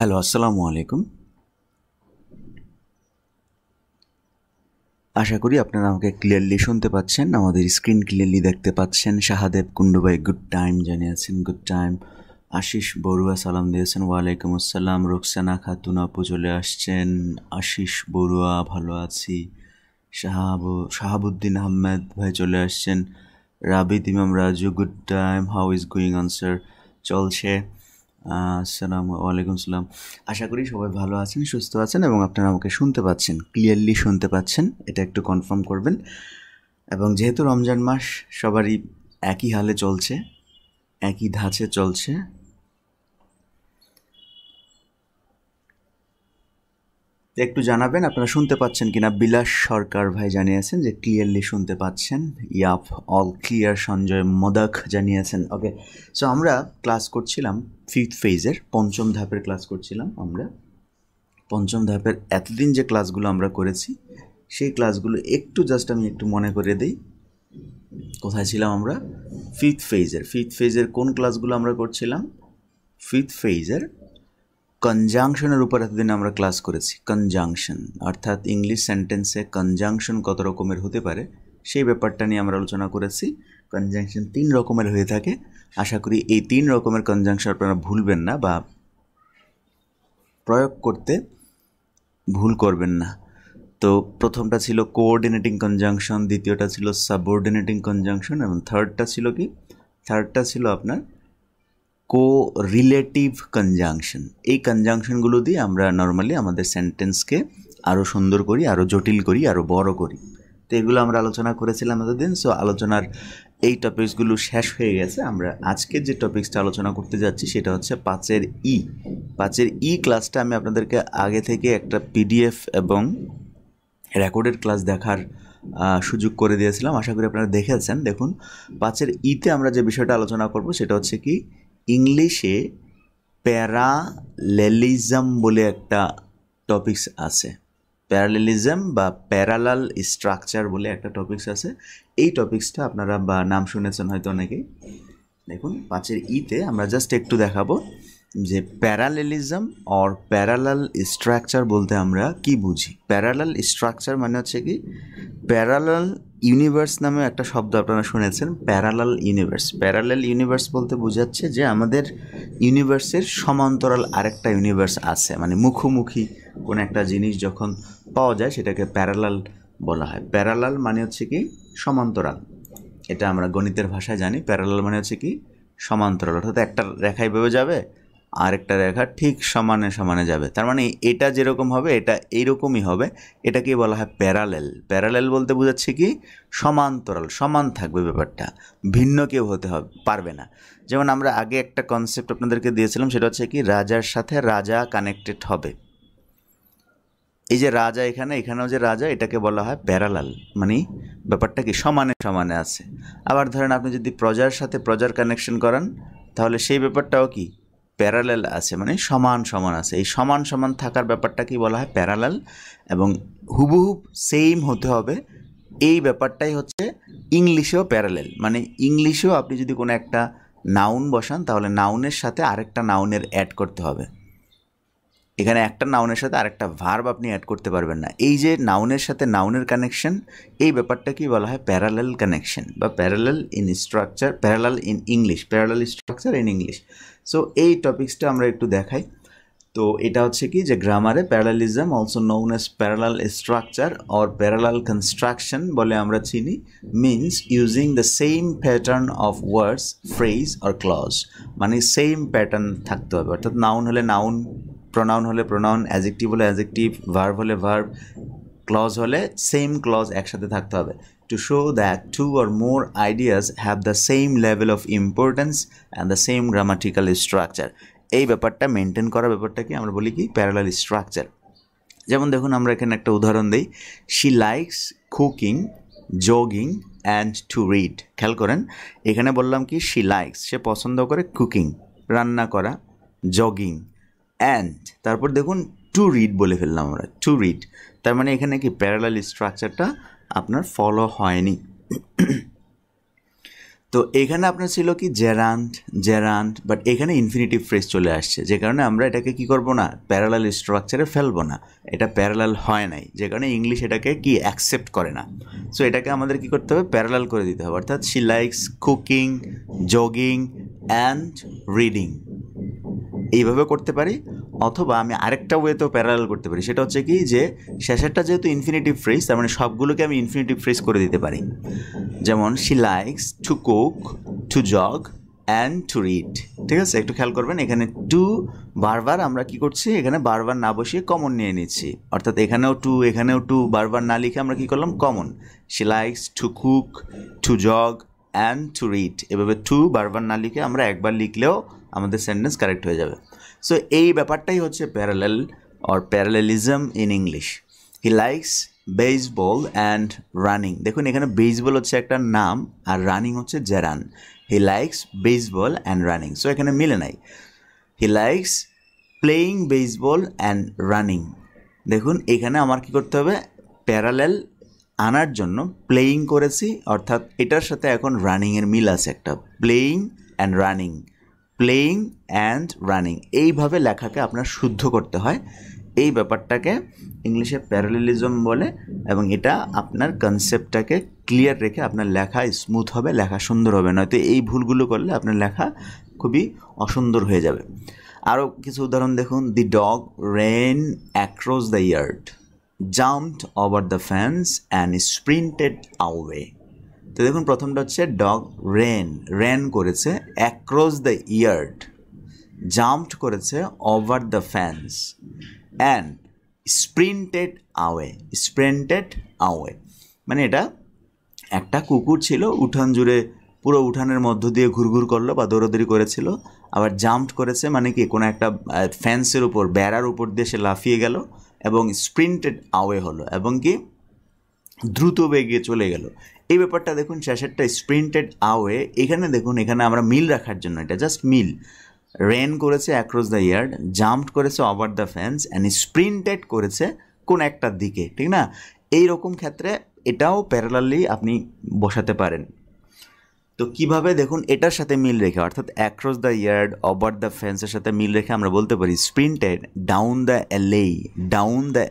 Hello, আসসালামু আলাইকুম। আশা করি আপনারা আমাকে ক্লিয়ারলি শুনতে পাচ্ছেন, আমাদের স্ক্রিন ক্লিয়ারলি দেখতে পাচ্ছেন। শাহাদেব কুন্ডু ভাই গুড টাইম জানিয়েছেন, গুড টাইম। আশিস বড়ুয়া সালাম দিয়েছেন, ওয়ালাইকুম আসসালাম। রোকসানা খাতুন আপু চলে আসছেন। আশিস বড়ুয়া ভালো আছি। শাহাবুদ্দিন আহমেদ ভাই চলে আসছেন। রাবিদ ইমাম Raju good time, how is going on sir? চলছে। আসসালামু আলাইকুম সালাম। আশা করি সবাই ভালো আছেন, সুস্থ আছেন এবং আপনারা আমাকে শুনতে পাচ্ছেন, ক্লিয়ারলি শুনতে পাচ্ছেন, এটা একটু কনফার্ম করবেন। এবং যেহেতু রমজান মাস সবারই একই হালে চলছে, একই ধাঁচে চলছে, একটু জানাবেন আপনারা শুনতে পাচ্ছেন কিনা। বিলাস সরকার ভাই জানিয়েছেন যে ক্লিয়ারলি শুনতে পাচ্ছেন। Yup, all clear. Sanjay Modak জানিয়েছেন। ওকে, সো আমরা ক্লাস করছিলাম ফিফথ ফেজের পঞ্চম ধাপের ক্লাস করছিলাম আমরা। পঞ্চম ধাপের এতদিন যে ক্লাসগুলো আমরা করেছি সেই ক্লাসগুলো একটু জাস্ট আমি একটু মনে করে দিই। কোথায় ছিলাম আমরা? ফিফথ ফেজের কোন ক্লাসগুলো আমরা করছিলাম? ফিফথ ফেজের কনজাংশনের উপর এতদিন আমরা ক্লাস করেছি। কনজাংশন অর্থাৎ ইংলিশ সেন্টেন্সে কনজাংশন কত রকমের হতে পারে সেই ব্যাপারটা নিয়ে আমরা আলোচনা করেছি। কনজাংশন 3 রকমের হয়ে থাকে। আশা করি এই 3 রকমের কনজাংশন আপনারা ভুলবেন না বা প্রয়োগ করতে ভুল করবেন না। তো প্রথমটা ছিল কোঅর্ডিনেটিং কনজাংশন, দ্বিতীয়টা ছিল সাবঅর্ডিনেটিং কনজাংশন এবং থার্ডটা ছিল আপনার কোরিলেটিভ কনজাংশন। এই কনজাংশনগুলো দিয়ে আমরা নর্মালি আমাদের সেন্টেন্সকে আরও সুন্দর করি, আরও জটিল করি, আরও বড় করি। তো এগুলো আমরা আলোচনা করেছিলাম এতদিন। সো আলোচনার এই টপিকসগুলো শেষ হয়ে গেছে। আমরা আজকের যে টপিক্সটা আলোচনা করতে যাচ্ছি সেটা হচ্ছে 5-এর ই ক্লাসটা আমি আপনাদেরকে আগে থেকে একটা পিডিএফ এবং রেকর্ডেড ক্লাস দেখার সুযোগ করে দিয়েছিলাম। আশা করি আপনারা দেখেছেন। দেখুন, 5-এর ইতে আমরা যে বিষয়টা আলোচনা করব সেটা হচ্ছে কি, ইংলিশে প্যারালেলিজম বলে একটা টপিকস আছে। প্যারালেলিজম বা প্যারালাল স্ট্রাকচার বলে একটা টপিকস আছে। এই টপিক্সটা আপনারা বা নাম শুনেছেন হয়তো অনেকেই। দেখুন, 5-এর ইতে আমরা জাস্ট একটু দেখাবো যে প্যারালেলিজম অর প্যারালাল স্ট্রাকচার বলতে আমরা কি বুঝি। প্যারালাল স্ট্রাকচার মানে হচ্ছে কি, প্যারালাল ইউনিভার্স নামে একটা শব্দ আপনারা শুনেছেন। প্যারালাল ইউনিভার্স বলতে বোঝাচ্ছে যে আমাদের ইউনিভার্সের সমান্তরাল আরেকটা ইউনিভার্স আছে, মানে মুখোমুখি কোনো একটা জিনিস যখন পাওয়া যায় সেটাকে প্যারালাল বলা হয়। প্যারালাল মানে হচ্ছে কি সমান্তরাল, এটা আমরা গণিতের ভাষায় জানি। প্যারালাল মানে হচ্ছে কি সমান্তরাল, অর্থাৎ একটা রেখা এইভাবে যাবে আর একটা রেখা ঠিক সমানে সমানে যাবে। তার মানে এটা যেরকম হবে এটা এইরকমই হবে। এটাকে বলা হয় প্যারালেল বলতে বোঝাচ্ছে কি সমান্তরাল, সমান থাকবে ব্যাপারটা, ভিন্ন কেউ হতে হবে পারবে না। যেমন আমরা আগে একটা কনসেপ্ট আপনাদেরকে দিয়েছিলাম, সেটা হচ্ছে কি রাজার সাথে রাজা কানেক্টেড হবে। এই যে রাজা, এখানেও যে রাজা, এটাকে বলা হয় প্যারালাল, মানে ব্যাপারটা কি সমানে সমানে আছে। আবার ধরেন আপনি যদি প্রজার সাথে প্রজার কানেকশন করান তাহলে সেই ব্যাপারটাও কি প্যারালাল আছে, মানে সমান সমান আছে। এই সমান সমান থাকার ব্যাপারটা কি বলা হয় প্যারালাল, এবং হুবহুব সেম হতে হবে এই ব্যাপারটাই হচ্ছে ইংলিশেও প্যারালাল। মানে ইংলিশেও আপনি যদি কোনো একটা নাউন বসান তাহলে নাউনের সাথে আরেকটা নাউনের অ্যাড করতে হবে। এখানে একটা নাউনের সাথে আরেকটা ভার্ব আপনি অ্যাড করতে পারবেন না। এই যে নাউনের সাথে নাউনের কানেকশন, এই ব্যাপারটা কি বলা হয় প্যারালাল কানেকশন বা parallel in structure, parallel in English, parallel structure in English. So এই টপিক্সটা আমরা একটু দেখাই। তো এটা হচ্ছে কি যে গ্রামারে parallelism also known as parallel structure or parallel construction বলে আমরা চিনি, means using the same pattern of words, phrase or clause. মানে সেম প্যাটার্ন থাকতে হবে, অর্থাৎ নাউন হলে নাউন, প্রোনাউন হলে প্রোনাউন, অ্যাডজেক্টিভ হলে অ্যাডজেক্টিভ, ভার্ব হলে ভার্ব, ক্লজ হলে সেম ক্লজ একসাথে থাকতে হবে। To show that two or more ideas have the same level of importance and the same grammatical structure. এই ব্যাপারটা মেনটেন করা ব্যাপারটাকে আমরা বলি কি প্যারালাল স্ট্রাকচার। যেমন দেখুন, আমরা এখানে একটা উদাহরণ দিই, she likes cooking, jogging and to read. খেয়াল করেন, এখানে বললাম কি শি লাইকস, সে পছন্দ করে কুকিং রান্না করা, জগিং, অ্যান্ড তারপর দেখুন টু রিড বলে ফেললাম আমরা, টু রিড। তার মানে এখানে কি প্যারালাল স্ট্রাকচারটা আপনার ফলো হয়নি। তো এখানে আপনার ছিল কি জেরান্ড জেরান্ড, বাট এখানে ইনফিনিটিভ ফ্রেজ চলে আসছে, যে কারণে আমরা এটাকে কি করব না, প্যারালাল স্ট্রাকচারে ফেলবো না, এটা প্যারালাল হয় নাই, যে কারণে ইংলিশ এটাকে কি অ্যাকসেপ্ট করে না। সো এটাকে আমাদের কি করতে হবে, প্যারালাল করে দিতে হবে, অর্থাৎ she likes cooking, jogging and reading, এইভাবে করতে পারি। অথবা আমি আরেকটা ওয়েতেও প্যারালাল করতে পারি, সেটা হচ্ছে কি যে শেষেরটা যেহেতু ইনফিনিটিভ ফ্রেজ, তার মানে সবগুলোকে আমি ইনফিনিটিভ ফ্রেজ করে দিতে পারি। যেমন she likes to cook, to jog and to read. ঠিক আছে, একটু খেয়াল করবেন, এখানে টু বারবার আমরা কি করছি, এখানে বারবার না বসিয়ে কমন নিয়ে নিচ্ছি, অর্থাৎ এখানেও টু বারবার না লিখে আমরা কি করলাম, common. She likes to cook, to jog and to read, এভাবে টু বারবার না লিখে আমরা একবার লিখলেও আমাদের সেন্টেন্স কারেক্ট হয়ে যাবে। সো এই ব্যাপারটাই হচ্ছে parallel or parallelism in English. He likes baseball and running. দেখুন এখানে বেসবল হচ্ছে একটা নাম আর রানিং হচ্ছে gerund. He likes baseball and running, so এখানে মিলে নাই। He likes playing baseball and running. দেখুন এখানে আমার কি করতে হবে, প্যারালেল আনার জন্য প্লেয়িং করেছি, অর্থাৎ এটার সাথে এখন রানিংয়ের মিল আছে একটা, playing and running, playing and running, এইভাবে লেখাকে আপনার শুদ্ধ করতে হয়। এই ব্যাপারটাকে ইংলিশে প্যারালেলিজম বলে, এবং এটা আপনার কনসেপ্টটাকে ক্লিয়ার রেখে আপনার লেখা স্মুথ হবে, লেখা সুন্দর হবে, নয়তো এই ভুলগুলো করলে আপনার লেখা খুবই অসুন্দর হয়ে যাবে। আরও কিছু উদাহরণ দেখুন, the dog ran across the yard, jumped over the fence and sprinted away. তো দেখুন প্রথমটা হচ্ছে ডগ রেন করেছে, অ্যাক্রস দ্য ইয়ার্ড, জাম্পড করেছে over the fence and sprinted away. মানে এটা একটা কুকুর ছিল, উঠান জুড়ে পুরো উঠানের মধ্য দিয়ে ঘুরঘুর করলো বা দৌড়াদৌড়ি করেছিল, আবার জাম্পড করেছে মানে কি কোনো একটা ফেন্সের উপর, বেড়ার উপর দিয়ে সে লাফিয়ে গেল, এবং স্প্রিন্টেড আওয়ে হলো, এবং কি দ্রুত বেগে চলে গেল। এই ব্যাপারটা দেখুন, শেষেরটা স্প্রিন্টেড আওয়ে, এখানে দেখুন এখানে আমরা মিল রাখার জন্য, এটা জাস্ট মিল, রেন করেছে অ্যাক্রস দ্য ইয়ার্ড, জাম্পড করেছে ওভার দ্য ফেন্স অ্যান্ড স্প্রিন্টেড করেছে কোন একটার দিকে, ঠিক না? এই রকম ক্ষেত্রে এটাও প্যারালালি আপনি বসাতে পারেন। তো কিভাবে দেখুন, এটার সাথে মিল রেখে, অর্থাৎ across the yard, over the ফেন্সের সাথে মিল রেখে আমরা বলতে পারি স্প্রিন্টেড ডাউন দ্য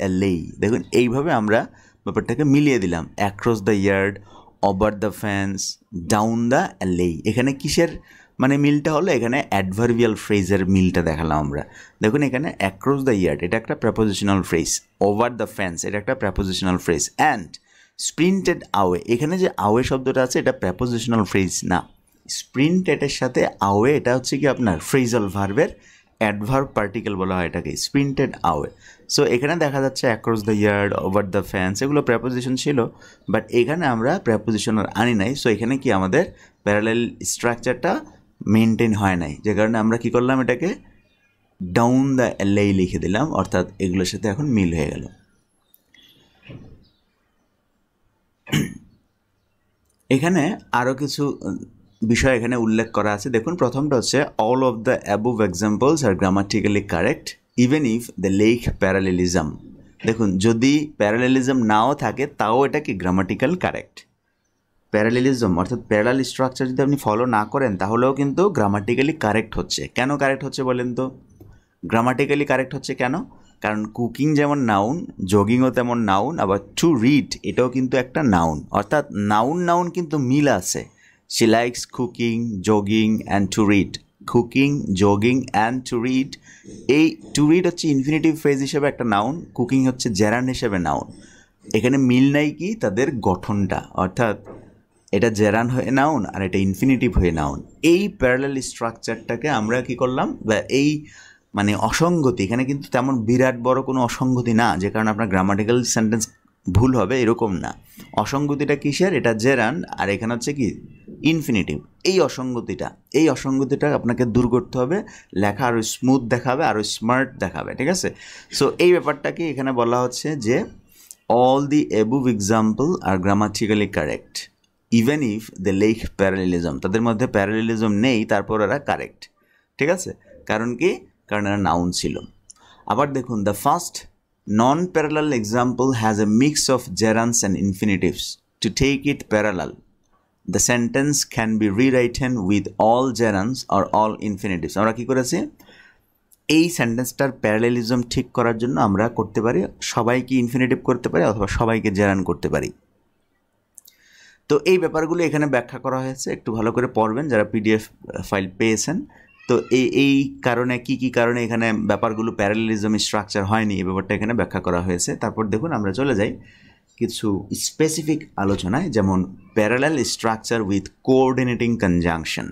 অ্যালেই। দেখুন এইভাবে আমরা ব্যাপারটাকে মিলিয়ে দিলাম, across the yard, over the fence, down the alley. এখানে কিসের মানে মিলটা হলো, এখানে অ্যাডভার্বিয়াল ফ্রেজের মিলটা দেখালাম আমরা। দেখুন এখানে অ্যাক্রস দ্য ইয়ার্ড এটা একটা prepositional phrase, over the fence এটা একটা প্রেপোজিশনাল ফ্রেজ, অ্যান্ড স্প্রিন্টেড আওয়ে, এখানে যে আওয়ে শব্দটা আছে এটা প্রেপোজিশনাল ফ্রেজ না, স্প্রিন্টেডের সাথে আওয়ে এটা হচ্ছে কি আপনার ফ্রেজাল ভার্বের অ্যাডভার্ব পার্টিকেল বলা হয় এটাকে, স্প্রিন্টেড আওয়ে। সো এখানে দেখা যাচ্ছে across the yard, over the fence এগুলো প্রেপোজিশন ছিল, বাট এখানে আমরা প্রেপোজিশন আনি নাই। সো এখানে কি আমাদের প্যারালেল স্ট্রাকচারটা মেনটেন হয় নাই, যে কারণে আমরা কি করলাম, এটাকে ডাউন দ্য অ্যালেই লিখে দিলাম, অর্থাৎ এগুলোর সাথে এখন মিল হয়ে গেল। এখানে আরও কিছু বিষয় এখানে উল্লেখ করা আছে। দেখুন প্রথমটা হচ্ছে all of the above examples are grammatically correct even if the lack parallelism. দেখুন যদি প্যারালেলিজম নাও থাকে তাও এটা কি গ্রামাটিক্যাল কারেক্ট। প্যারালেলিজম অর্থাৎ প্যারালাল স্ট্রাকচার যদি আপনি ফলো না করেন তাহলেও কিন্তু গ্রামাটিক্যালি কারেক্ট হচ্ছে। কেন কারেক্ট হচ্ছে বলেন তো? গ্রামাটিক্যালি কারেক্ট হচ্ছে কেন? কারণ কুকিং যেমন নাউন, জগিংও তেমন নাউন, আবার টু রিড এটাও কিন্তু একটা নাউন, অর্থাৎ নাউন কিন্তু মিল আছে। She likes cooking, jogging and to read. Cooking, jogging and to read, এই টু রিড হচ্ছে ইনফিনিটিভ ফ্রেজ হিসেবে একটা নাউন, কুকিং হচ্ছে জেরান্ড হিসেবে নাউন। এখানে মিল নাই কি তাদের গঠনটা, অর্থাৎ এটা জেরান হয়ে নাউন আর এটা ইনফিনিটিভ হয়ে নাউন। এই প্যারালাল স্ট্রাকচারটাকে আমরা কি করলাম, বা এই মানে অসঙ্গতি, এখানে কিন্তু তেমন বিরাট বড় কোনো অসঙ্গতি না যে কারণে আপনার গ্রামাটিক্যাল সেন্টেন্স ভুল হবে এরকম না। অসঙ্গতিটা কিসের? এটা জেরান আর এখানে হচ্ছে কি ইনফিনিটিভ। এই অসঙ্গতিটা আপনাকে দূর করতে হবে, লেখা আরও স্মুথ দেখাবে, আরও স্মার্ট দেখাবে, ঠিক আছে? সো এই ব্যাপারটাকে এখানে বলা হচ্ছে যে all the above example are grammatically correct even if they lack parallelism. তাদের মধ্যে প্যারালেলিজম নেই, তারপর এরা কারেক্ট, ঠিক আছে? কারণ কি? কারণ এরা নাউন ছিল। আবার দেখুন, the first non parallel example has a mix of gerunds and infinitives to take it parallel. The sentence can be rewritten with all gerunds or all infinitives. আমরা কী করেছি, এই সেন্টেন্সটার প্যারালেলিজম ঠিক করার জন্য আমরা করতে পারি সবাইকে ইনফিনিটিভ করতে পারি অথবা সবাইকে জেরান করতে পারি। তো এই ব্যাপারগুলো এখানে ব্যাখ্যা করা হয়েছে, একটু ভালো করে পড়বেন যারা পিডিএফ ফাইল পেয়েছেন। তো এই কারণে কি কারণে এখানে ব্যাপারগুলো প্যারালেলিজম স্ট্রাকচার হয়নি, এই ব্যাপারটা এখানে ব্যাখ্যা করা হয়েছে। তারপর দেখুন আমরা চলে যাই কিছু স্পেসিফিক আলোচনায়, যেমন parallel structure with coordinating conjunction.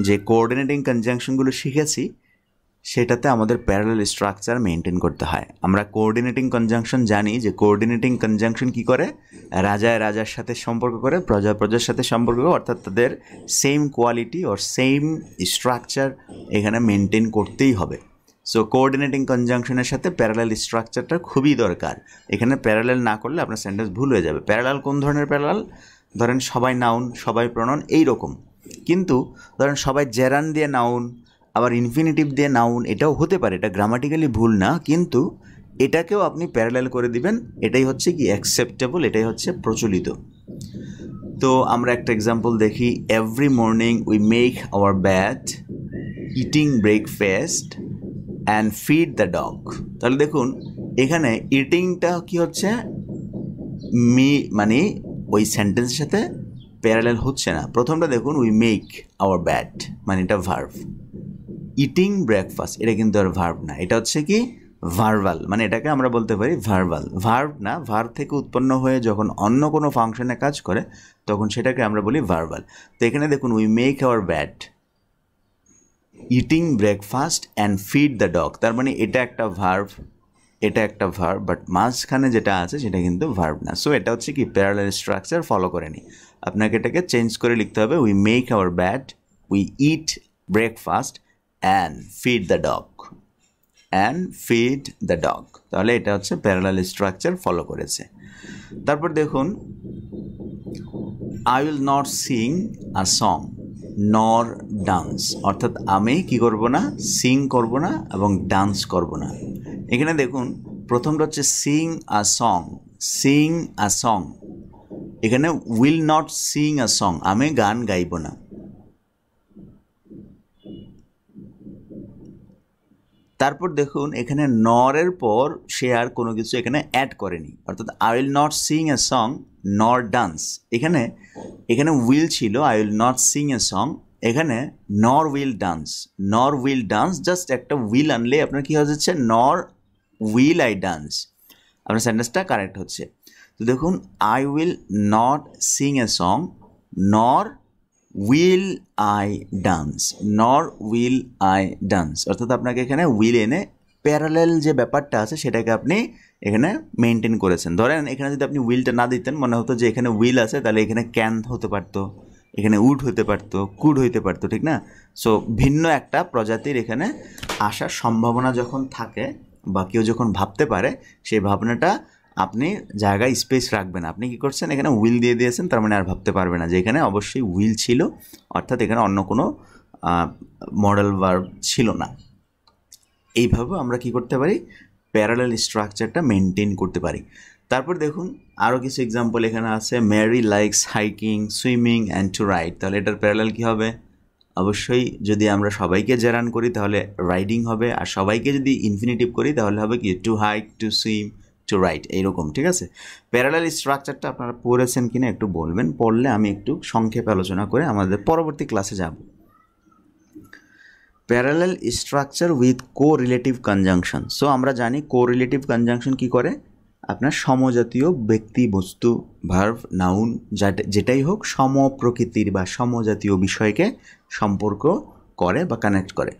যে কোঅর্ডিনেটিং কনজাংশনগুলো শিখেছি সেটাতে আমাদের প্যারালেল স্ট্রাকচার মেনটেন করতে হয়। আমরা কোঅর্ডিনেটিং কনজাংশন জানি যে কোঅর্ডিনেটিং কনজাংশন কি করে, রাজায় রাজার সাথে সম্পর্ক করে, প্রজা প্রজার সাথে সম্পর্ক করে, অর্থাৎ তাদের সেম কোয়ালিটি ওর সেম স্ট্রাকচার এখানে মেনটেন করতেই হবে। সো কোঅর্ডিনেটিং কনজাংশনের সাথে প্যারালেল স্ট্রাকচারটা খুবই দরকার। এখানে প্যারালেল না করলে আপনার সেন্টেন্স ভুল হয়ে যাবে। প্যারালেল কোন ধরনের প্যারালেল? ধরেন সবাই নাউন, সবাই প্রনাউন, এই রকম। কিন্তু ধরেন সবাই জেরান দিয়ে নাউন, আবার ইনফিনিটিভ দিয়ে নাউন, এটাও হতে পারে, এটা গ্রামাটিক্যালি ভুল না, কিন্তু এটাকেও আপনি প্যারালেল করে দিবেন। এটাই হচ্ছে কি অ্যাকসেপ্টেবল, এটাই হচ্ছে প্রচলিত। তো আমরা একটা এক্সাম্পল দেখি। Every morning we make our bed, eating breakfast and feed the dog. তাহলে দেখুন এখানে ইটিংটা কি হচ্ছে, মানে ওই সেন্টেন্সের সাথে প্যারালেল হচ্ছে না। প্রথমটা দেখুন, উই মেক আওয়ার বেড, মানে এটা ভার্ব। ইটিং ব্রেকফাস্ট এটা কিন্তু আর ভার্ব না, এটা হচ্ছে কি ভার্বাল, মানে এটাকে আমরা বলতে পারি ভার্বাল। ভার্ব না, ভার্ব থেকে উৎপন্ন হয়ে যখন অন্য কোনো ফাংশনে কাজ করে তখন সেটাকে আমরা বলি ভার্বাল। তো এখানে দেখুন, we make our bed, eating breakfast and feed the dog, তার মানে এটা একটা ভার্ব, এটা একটা ভার্ব, বাট মাঝখানে যেটা আছে সেটা কিন্তু ভার্ব না। সো এটা হচ্ছে কি প্যারালেল স্ট্রাকচার ফলো করেনি। আপনাকে এটাকে চেঞ্জ করে লিখতে হবে, we make our bed, we eat breakfast and feed the dog, and feed the dog. তাহলে এটা হচ্ছে প্যারালেল স্ট্রাকচার ফলো করেছে। তারপর দেখুন, I will not sing a song নর ডান্স, অর্থাৎ আমি কি করব না, সিং করব না এবং ডান্স করব না। এখানে দেখুন প্রথমটা হচ্ছে sing a song, sing a song. এখানে will not sing a song, আমি গান গাইব না। তারপর দেখুন এখানে নরের পর সে আর কোনো কিছু এখানে অ্যাড করেনি, অর্থাৎ I will not Singh a song নর ডান্স। এখানে উইল ছিল, I will not Singh a song, এখানে নর উইল ডান্স, নর উইল ডান্স, জাস্ট একটা উইল আনলে আপনার কী হয়ে যাচ্ছে, নর উইল আই ডান্স, আপনার সেন্টেন্সটা কারেক্ট হচ্ছে। তো দেখুন, I will not Singh a song নর উইল আই ডান্স, নর উইল আই ডান্স, অর্থাৎ আপনাকে এখানে উইল এনে প্যারালেল যে ব্যাপারটা আছে সেটাকে আপনি এখানে মেনটেন করেছেন। ধরেন এখানে যদি আপনি উইলটা না দিতেন, মনে হতো যে এখানে উইল আছে, তাহলে এখানে ক্যান হতে পারতো, এখানে উড হতে পারতো, কুড হইতে পারতো, ঠিক না? সো ভিন্ন একটা প্রজাতির এখানে আসার সম্ভাবনা যখন থাকে বা কেউ যখন ভাবতে পারে, সেই ভাবনাটা আপনি জায়গায় স্পেস রাখবেন। আপনি কি করছেন, এখানে উইল দিয়ে দিয়েছেন, তার মানে আর ভাবতে পারবে না যে এখানে অবশ্যই উইল ছিল, অর্থাৎ এখানে অন্য কোনো মডেল ভার্ব ছিল না। এইভাবে আমরা কি করতে পারি, প্যারালেল স্ট্রাকচারটা মেনটেন করতে পারি। তারপর দেখুন আরও কিছু এক্সাম্পল এখানে আছে। Mary likes hiking, swimming and to ride. তাহলে এটার প্যারালেল কী হবে? অবশ্যই যদি আমরা সবাইকে জেরান করি তাহলে রাইডিং হবে, আর সবাইকে যদি ইনফিনিটিভ করি তাহলে হবে কি to hike, to swim, to write, এইরকম, ঠিক আছে? প্যারালেল স্ট্রাকচারটা আপনারা পড়েছেন কিনা একটু বলবেন, পড়লে আমি একটু সংক্ষেপে আলোচনা করে আমাদের পরবর্তী ক্লাসে যাব। Parallel structure with correlative conjunction. So আমরা জানি কোরিলেটিভ কনজাংশন কি করে, আপনার সমজাতীয় ব্যক্তি, বস্তু, ভার্ব, নাউন যেটাই হোক সমপ্রকৃতির বা সমজাতীয় বিষয়কে সম্পর্ক করে বা কানেক্ট করে।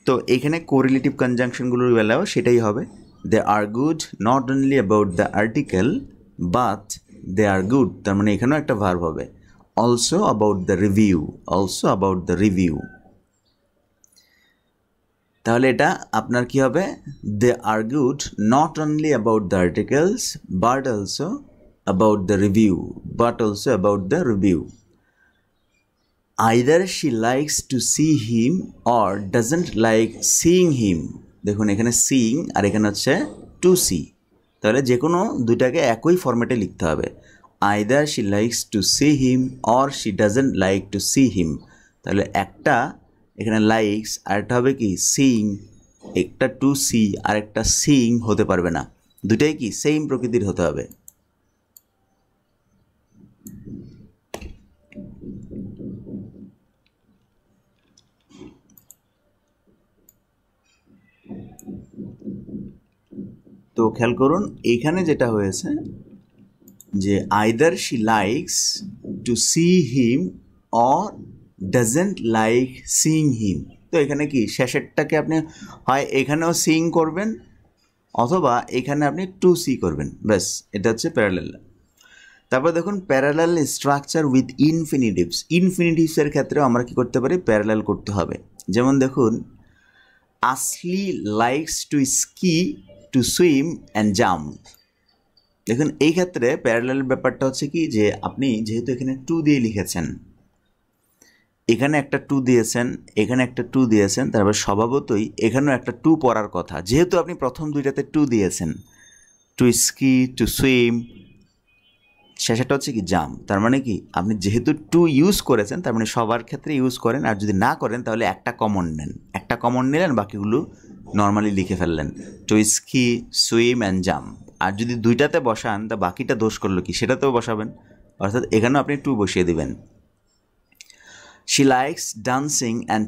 তো এখানে কোরিলেটিভ কনজাংশনগুলোর বেলাও সেটাই হবে। They are good not only about the article but they are good, তার মানে এখানেও একটা ভার্ব হবে। Also about the review, also about the review. তাহলে এটা আপনার কি হবে, they are good not only about the articles but also about the review, but also about the review. Either she likes to see him or doesn't like seeing him. দেখুন এখানে seeing আর এখানে হচ্ছে two C, তাহলে যে কোনো দুইটাকে একই ফরম্যাটে লিখতে হবে। Either she likes to see him or she doesn't like to see হিম। তাহলে একটা এখানে লাইকস আর একটা হবে কি সিইং। একটা টু সি আর একটা সিইং হতে পারবে না, দুটাই কি সেম প্রকৃতির হতে হবে। তো খেয়াল করুন এইখানে যেটা হয়েছে যে either she likes to see him or doesn't like seeing him. তো এখানে কি শেষেরটাকে আপনি হয় এখানেও সিইং করবেন অথবা এখানে আপনি টু সি করবেন, ব্যাস এটা হচ্ছে প্যারালাল। তারপর দেখুন প্যারালাল স্ট্রাকচার উইথ ইনফিনিটিভস। ইনফিনিটিভসের ক্ষেত্রেও আমরা কি করতে পারি, প্যারালাল করতে হবে। যেমন দেখুন আসলি likes to ski to swim and jump. দেখুন এই ক্ষেত্রে প্যারালাল ব্যাপারটা হচ্ছে কি যে আপনি যেহেতু এখানে টু দিয়ে লিখেছেন, এখানে একটা টু দিয়েছেন, এখানে একটা টু দিয়েছেন, তারপর স্বভাবতই এখানেও একটা টু পড়ার কথা। যেহেতু আপনি প্রথম দুইটাতে টু দিয়েছেন, টু স্কি টু সুইম, শেষটা হচ্ছে কি জাম্প। তার মানে কি আপনি যেহেতু টু ইউজ করেছেন তার মানে সবার ক্ষেত্রে ইউজ করেন, আর যদি না করেন তাহলে একটা কমন নেন, একটা কমন নিলেন, বাকিগুলো নর্মালি লিখে ফেললেন to ski swim and jump. আর যদি দুইটাতে বসান তা বাকিটা দোষ করলো কি সেটাতেও বসাবেন, অর্থাৎ এখানেও আপনি টু বসিয়ে দিবেন। She likes dancing and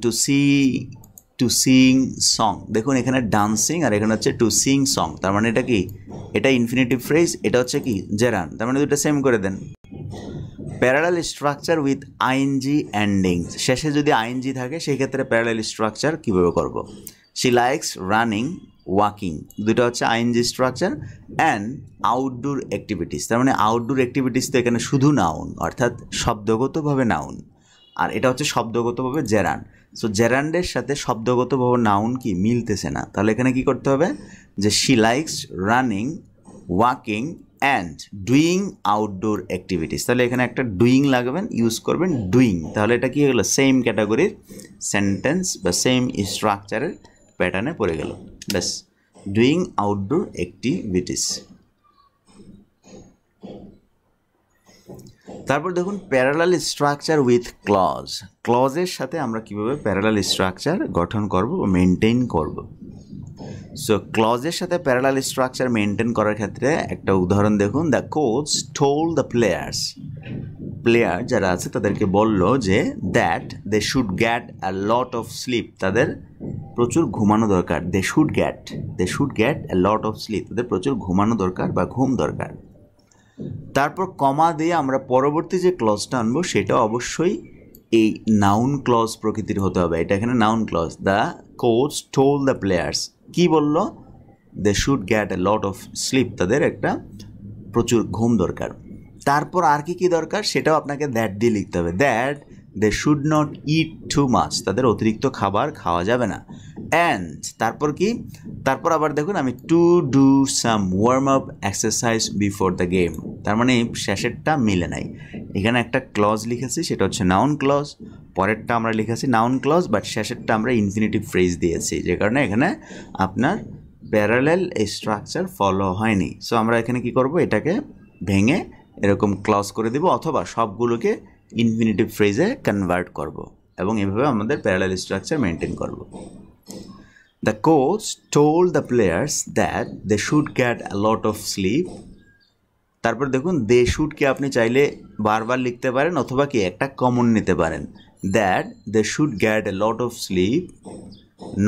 to sing song. দেখুন এখানে ডান্সিং আর এখানে হচ্ছে টু সিং সং, তার মানে এটা কি, এটা ইনফিনিটিভ ফ্রেজ, এটা হচ্ছে কি জেরান, তার মানে দুটো সেম করে দেন। Parallel structure with ING endings. শেষে যদি আইএনজি থাকে সেই ক্ষেত্রে প্যারালাল স্ট্রাকচার কীভাবে করব। শি লাইকস রানিং ওয়াকিং, দুটো হচ্ছে ING structure. And outdoor activities, তার মানে আউটডোর অ্যাক্টিভিটিস তো এখানে শুধু নাউন, অর্থাৎ শব্দগতভাবে নাউন, আর এটা হচ্ছে শব্দগতভাবে জেরান। সো জেরান্ডের সাথে শব্দগতভাবে নাউন কি মিলতেছে না, তাহলে এখানে কি করতে হবে যে she likes running walking and doing outdoor activities. তাহলে এখানে একটা ডুইং লাগবেন, ইউজ করবেন ডুইং, তাহলে এটা কি হলো সেম ক্যাটাগরির সেন্টেন্স বা সেম স্ট্রাকচারের প্যাটার্নে পড়ে গেল, ব্যাস ডুইং আউটডোর অ্যাক্টিভিটিস। তারপর দেখুন প্যারালাল স্ট্রাকচার উইথ ক্লজ। ক্লজের সাথে আমরা কীভাবে প্যারালাল স্ট্রাকচার গঠন করব বা মেনটেন করব। সো ক্লজের সাথে প্যারালাল স্ট্রাকচার মেনটেন করার ক্ষেত্রে একটা উদাহরণ দেখুন, the coach told the players. Player যারা আছে তাদেরকে বলল যে that they should get a lot of sleep, তাদের প্রচুর ঘুমানো দরকার। They should get a lot of sleep, তাদের প্রচুর ঘুমানো দরকার বা ঘুম দরকার। তারপর কমা দিয়ে আমরা পরবর্তী যে ক্লজটা আনবো সেটা অবশ্যই এই নাউন ক্লজ প্রকৃতির হতে হবে। এটা এখানে noun clause. The coach told the players, কি বললো, they should get a lot of sleep, তাদের একটা প্রচুর ঘুম দরকার। তারপর আর কি কি দরকার সেটাও আপনাকে দ্যাট দিয়ে লিখতে হবে। That they should not eat too much, তাদের অতিরিক্ত খাবার খাওয়া যাবে না। অ্যান্ড তারপর কি, তারপর আবার দেখুন আমি to do some warm up exercise before the game, তার মানে শেষেরটা মিলে নাই। এখানে একটা ক্লজ লিখেছি সেটা হচ্ছে নাউন ক্লজ, পরেরটা আমরা লিখেছি নাউন ক্লজ, বাট শেষেরটা আমরা ইনফিনিটিভ ফ্রেজ দিয়েছি, যে কারণে এখানে আপনার প্যারালাল স্ট্রাকচার ফলো হয়নি। সো আমরা এখানে কি করব, এটাকে ভেঙে এরকম ক্লজ করে দেব, অথবা সবগুলোকে ইনফিনিটিভ ফ্রেজে কনভার্ট করব, এবং এভাবে আমাদের প্যারালাল স্ট্রাকচার মেনটেন করব। The coach told the players that they should get a lot of sleep. তারপর দেখুন দে শুডকে আপনি চাইলে বারবার লিখতে পারেন অথবা কি একটা কমন নিতে পারেন। That they should get a lot of sleep,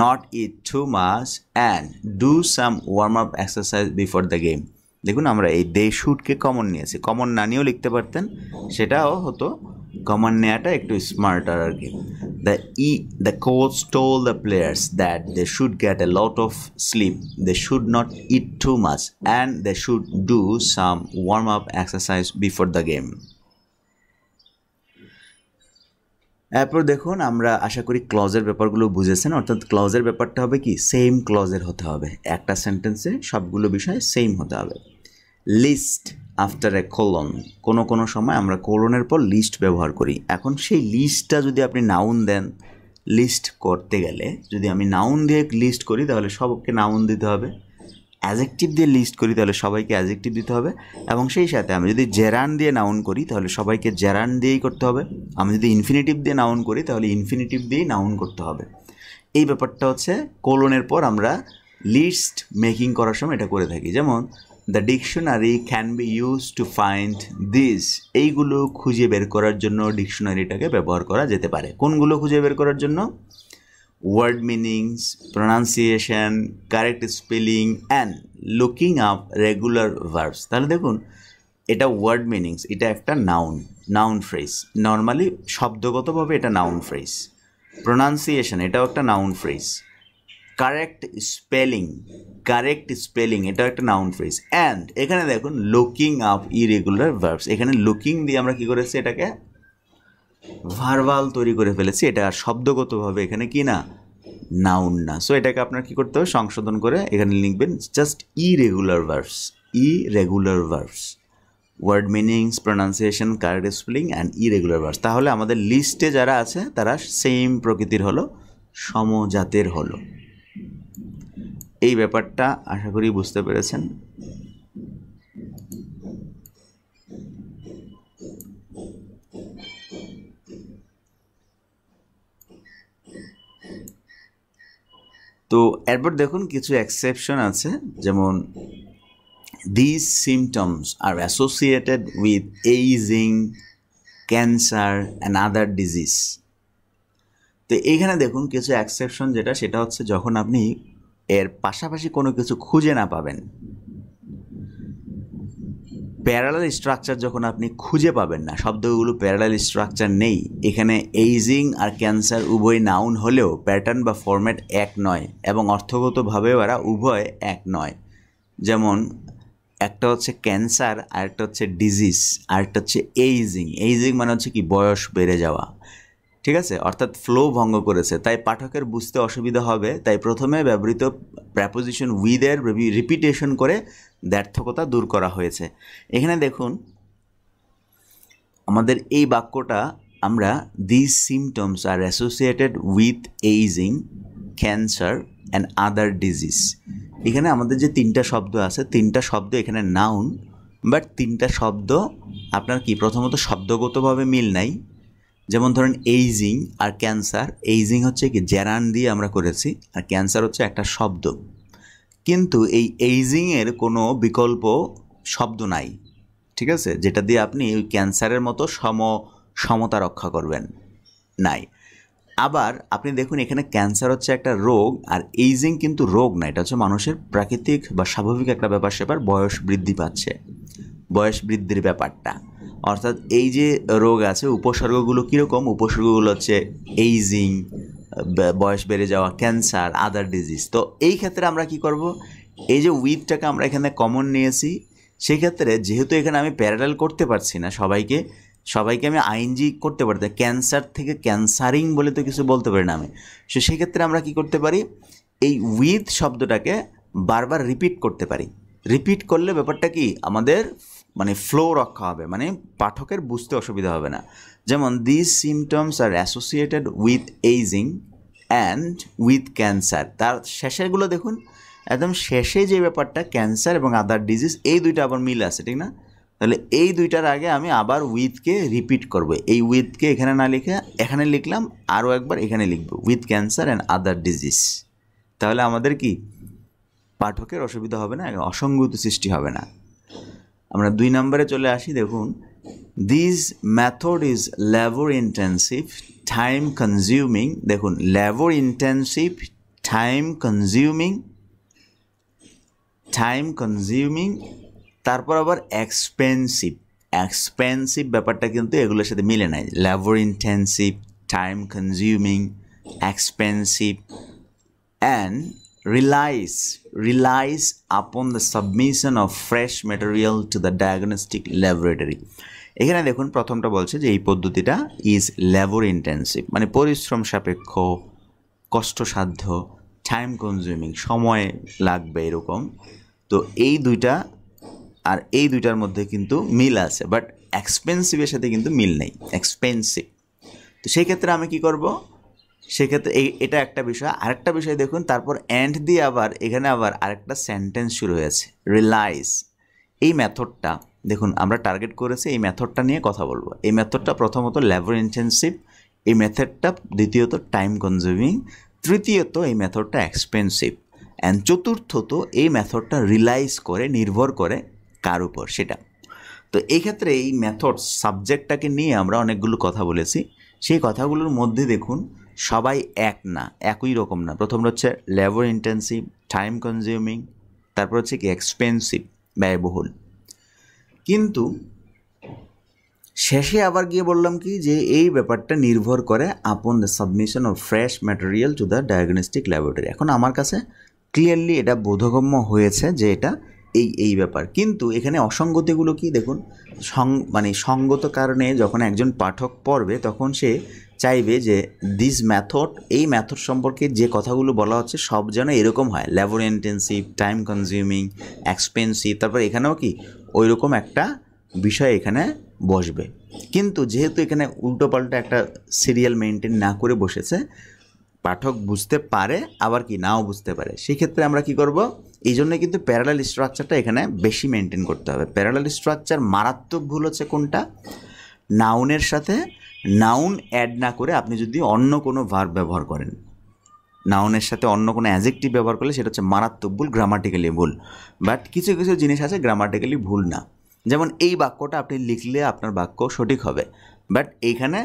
not eat too much and do some warm up exercise before the game. দেখুন আমরা এই দে শুডকে কমন নিয়েছি, কমন না নিয়েও লিখতে পারতেন, সেটাও হতো, কমন নেওয়াটা একটু স্মার্টার আর কি। The coach told the players that they should get a lot of sleep, they should not eat too much, and they should do some warm-up exercise before the game. এরপর দেখুন আমরা আশা করি ক্লজের ব্যাপারগুলো বুঝেছেন, অর্থাৎ ক্লজের ব্যাপারটা হবে কি সেম ক্লজের হতে হবে, একটা সেন্টেন্সে সবগুলো বিষয় সেম হতে হবে। লিস্ট আফটার এ কোলন, কোনো সময় আমরা কোলনের পর লিস্ট ব্যবহার করি। এখন সেই লিস্টটা যদি আপনি নাউন দেন, লিস্ট করতে গেলে যদি আমি নাউন দিয়ে লিস্ট করি তাহলে সবকে নাউন দিতে হবে, অ্যাজেক্টিভ দিয়ে লিস্ট করি তাহলে সবাইকে অ্যাজেক্টিভ দিতে হবে, এবং সেই সাথে আমি যদি জেরান্ড দিয়ে নাউন করি তাহলে সবাইকে জেরান্ড দিয়েই করতে হবে। আমি যদি ইনফিনিটিভ দিয়ে নাউন করি তাহলে ইনফিনিটিভ দিয়েই নাউন করতে হবে। এই ব্যাপারটা হচ্ছে কোলনের পর আমরা লিস্ট মেকিং করার সময় এটা করে থাকি। যেমন the dictionary can be use to find this, এইগুলো খুঁজে বের করার জন্য ডিকশনারিটাকে ব্যবহার করা যেতে পারে। কোনগুলো খুঁজে বের করার জন্য? Word meanings, pronunciation, correct spelling and looking up regular verbs. তাহলে দেখুন এটা ওয়ার্ড মিনিংস, এটা একটা নাউন ফ্রেজ, নর্মালি শব্দগতভাবে এটা নাউন ফ্রেজ। প্রনাউন্সিয়েশন, এটাও একটা নাউন ফ্রেজ। কারেক্ট স্পেলিং এটাও একটা নাউন ফ্রেজ। অ্যান্ড এখানে দেখুন লুকিং আপ ইরেগুলার ভার্বস, এখানে লুকিং দিয়ে আমরা কি করেছি, এটাকে ভার্বাল তৈরি করে ফেলেছি। এটা শব্দগতভাবে এখানে কি না, নাউন না। সো এটাকে আপনার কি করতে হবে, সংশোধন করে এখানে লিখবেন just irregular verbs, word meanings, pronunciation, correct spelling and irregular verbs. তাহলে আমাদের লিস্টে যারা আছে তারা সেম প্রকৃতির হলো, সমজাতের হলো। এই ব্যাপারটা আশা করি বুঝতে পেরেছেন। তো এরপর দেখুন কিছু এক্সেপশন আছে, যেমন this symptoms R associated with ageing, cancer and other disease. তো এইখানে দেখুন কিছু এক্সেপশন, সেটা হচ্ছে যখন আপনি এর পাশাপাশি কোনো কিছু খুঁজে না পাবেন, প্যারালাল স্ট্রাকচার যখন আপনি খুঁজে পাবেন না, শব্দগুলো প্যারালাল স্ট্রাকচার নেই, এখানে এইজিং আর ক্যান্সার উভয় নাউন হলেও প্যাটার্ন বা ফরম্যাট এক নয় এবং অর্থগতভাবে ওরা উভয় এক নয়। যেমন একটা হচ্ছে ক্যান্সার, আরেকটা হচ্ছে ডিজিজ, আরেকটা হচ্ছে এইজিং মানে হচ্ছে কি, বয়স বেড়ে যাওয়া। ঠিক আছে, অর্থাৎ ফ্লো ভঙ্গ করেছে, তাই পাঠকের বুঝতে অসুবিধা হবে, তাই প্রথমে ব্যবহৃত প্রেপোজিশন উইথের রিপিটেশন করে দ্ব্যর্থকতা দূর করা হয়েছে। এখানে দেখুন আমাদের এই বাক্যটা আমরা this symptoms R associated with ageing, cancer and other disease, এখানে আমাদের যে তিনটা শব্দ আছে, তিনটা শব্দ এখানে নাউন, বাট তিনটা শব্দ আপনার কি, প্রথমত শব্দগতভাবে মিল নাই। যেমন ধরেন এইজিং আর ক্যান্সার, এইজিং হচ্ছে কি জেরান দিয়ে আমরা করেছি, আর ক্যান্সার হচ্ছে একটা শব্দ, কিন্তু এই এইজিংয়ের কোনো বিকল্প শব্দ নাই। ঠিক আছে, যেটা দিয়ে আপনি ওই ক্যান্সারের মতো সমতা রক্ষা করবেন, নাই। আবার আপনি দেখুন এখানে ক্যান্সার হচ্ছে একটা রোগ, আর এইজিং কিন্তু রোগ না, এটা হচ্ছে মানুষের প্রাকৃতিক বা স্বাভাবিক একটা ব্যাপার, বয়স বৃদ্ধি পাচ্ছে, বয়স বৃদ্ধির ব্যাপারটা। অর্থাৎ এই যে রোগ আছে, উপসর্গগুলো কীরকম, উপসর্গগুলো হচ্ছে এইজিং, বয়স বেড়ে যাওয়া, ক্যান্সার, আদার ডিজিজ। তো এই ক্ষেত্রে আমরা কি করব, এই যে উইথটাকে আমরা এখানে কমন নিয়েছি, সেই ক্ষেত্রে যেহেতু এখানে আমি প্যারালাল করতে পারছি না সবাইকে আমি আইএনজি করতে পারতাম, ক্যান্সার থেকে ক্যান্সারিং বলে তো কিছু বলতে পারি না আমি। সো সেক্ষেত্রে আমরা কি করতে পারি, এই উইথ শব্দটাকে বারবার রিপিট করতে পারি। রিপিট করলে ব্যাপারটা কি, আমাদের মানে ফ্লো রক্ষা হবে, মানে পাঠকের বুঝতে অসুবিধা হবে না। যেমন this symptoms R associated with ageing and with cancer, তার শেষেরগুলো দেখুন, একদম শেষে যে ব্যাপারটা ক্যান্সার এবং আদার ডিজিজ, এই দুইটা আবার মিল আছে, ঠিক না? তাহলে এই দুইটার আগে আমি আবার উইথকে রিপিট করব, এই উইথকে এখানে না লিখে এখানে লিখলাম, আরও একবার এখানে লিখব with cancer and other disease. তাহলে আমাদের কি পাঠকের অসুবিধা হবে না, অসঙ্গতি সৃষ্টি হবে না। আমরা 2 নম্বরে চলে আসি। দেখুন this method is labour intensive, time consuming. দেখুন লেবার ইন্টেন্সিভ, টাইম কনজিউমিং, তারপর আবার এক্সপেন্সিভ ব্যাপারটা কিন্তু এগুলোর সাথে মিলে নাই। Labour intensive, time consuming, expensive and relies upon the submission of fresh material to the diagnostic laboratory। এখানে দেখুন প্রথমটা বলছে যে এই পদ্ধতিটা ইজ লেবার ইন্টেন্সিভ, মানে পরিশ্রম সাপেক্ষ, কষ্টসাধ্য, টাইম কনজিউমিং, সময় লাগবে এরকম। তো এই দুইটা আর এই দুইটার মধ্যে কিন্তু মিল আছে, বাট এক্সপেন্সিভের সাথে কিন্তু মিল নেই, এক্সপেন্সিভ। তো সেই ক্ষেত্রে আমি কি করব, সেক্ষেত্রে এটা একটা বিষয়। আরেকটা বিষয় দেখুন, তারপর অ্যান্ড দিয়ে আবার এখানে আবার আরেকটা সেন্টেন্স শুরু হয়েছে, রিলাইজ। এই মেথডটা দেখুন, আমরা টার্গেট করেছি এই মেথডটা নিয়ে কথা বলবো। এই মেথডটা প্রথমত লেবার ইন্টেন্সিভ, এই মেথডটা দ্বিতীয়ত টাইম কনজিউমিং, তৃতীয়ত এই মেথডটা এক্সপেন্সিভ, অ্যান্ড চতুর্থত এই মেথডটা রিলাইজ করে, নির্ভর করে কার উপর সেটা। তো এই ক্ষেত্রে এই মেথড সাবজেক্টটাকে নিয়ে আমরা অনেকগুলো কথা বলেছি। সেই কথাগুলোর মধ্যে দেখুন সবাই এক না, একই রকম না। প্রথম হচ্ছে লেবার ইন্টেন্সিভ, টাইম কনজিউমিং, তারপর হচ্ছে কি এক্সপেন্সিভ, ব্যয়বহুল। কিন্তু শেষে আবার গিয়ে বললাম কি যে এই ব্যাপারটা নির্ভর করে upon the submission of fresh material to the diagnostic laboratory. এখন আমার কাছে ক্লিয়ারলি এটা বোধগম্য হয়েছে যে এটা এই ব্যাপার। কিন্তু এখানে অসঙ্গতিগুলো কি দেখুন, সঙ্গত কারণে যখন একজন পাঠক পড়বে তখন সে চাইবে যে দিস মেথড, এই মেথড সম্পর্কে যে কথাগুলো বলা হচ্ছে সব যেন এরকম হয়, labour intensive, time consuming, expensive, তারপর এখানেও কি ওই রকম একটা বিষয় এখানে বসবে। কিন্তু যেহেতু এখানে উল্টোপাল্টা একটা সিরিয়াল মেনটেন না করে বসেছে, পাঠক বুঝতে পারে আবার কি নাও বুঝতে পারে। সেক্ষেত্রে আমরা কি করব, এই জন্য কিন্তু প্যারালাল স্ট্রাকচারটা এখানে বেশি মেনটেন করতে হবে। প্যারালাল স্ট্রাকচার মারাত্মক ভুল হচ্ছে কোনটা, নাউনের সাথে নাউন অ্যাড না করে আপনি যদি অন্য কোনো ভার্ব ব্যবহার করেন, নাউনের সাথে অন্য কোনো অ্যাডজেক্টিভ ব্যবহার করলে সেটা হচ্ছে মারাত্মক ভুল, গ্রামাটিক্যালি ভুল। বাট কিছু কিছু জিনিস আছে গ্রামাটিক্যালি ভুল না। যেমন এই বাক্যটা আপনি লিখলে আপনার বাক্য সঠিক হবে, বাট এইখানে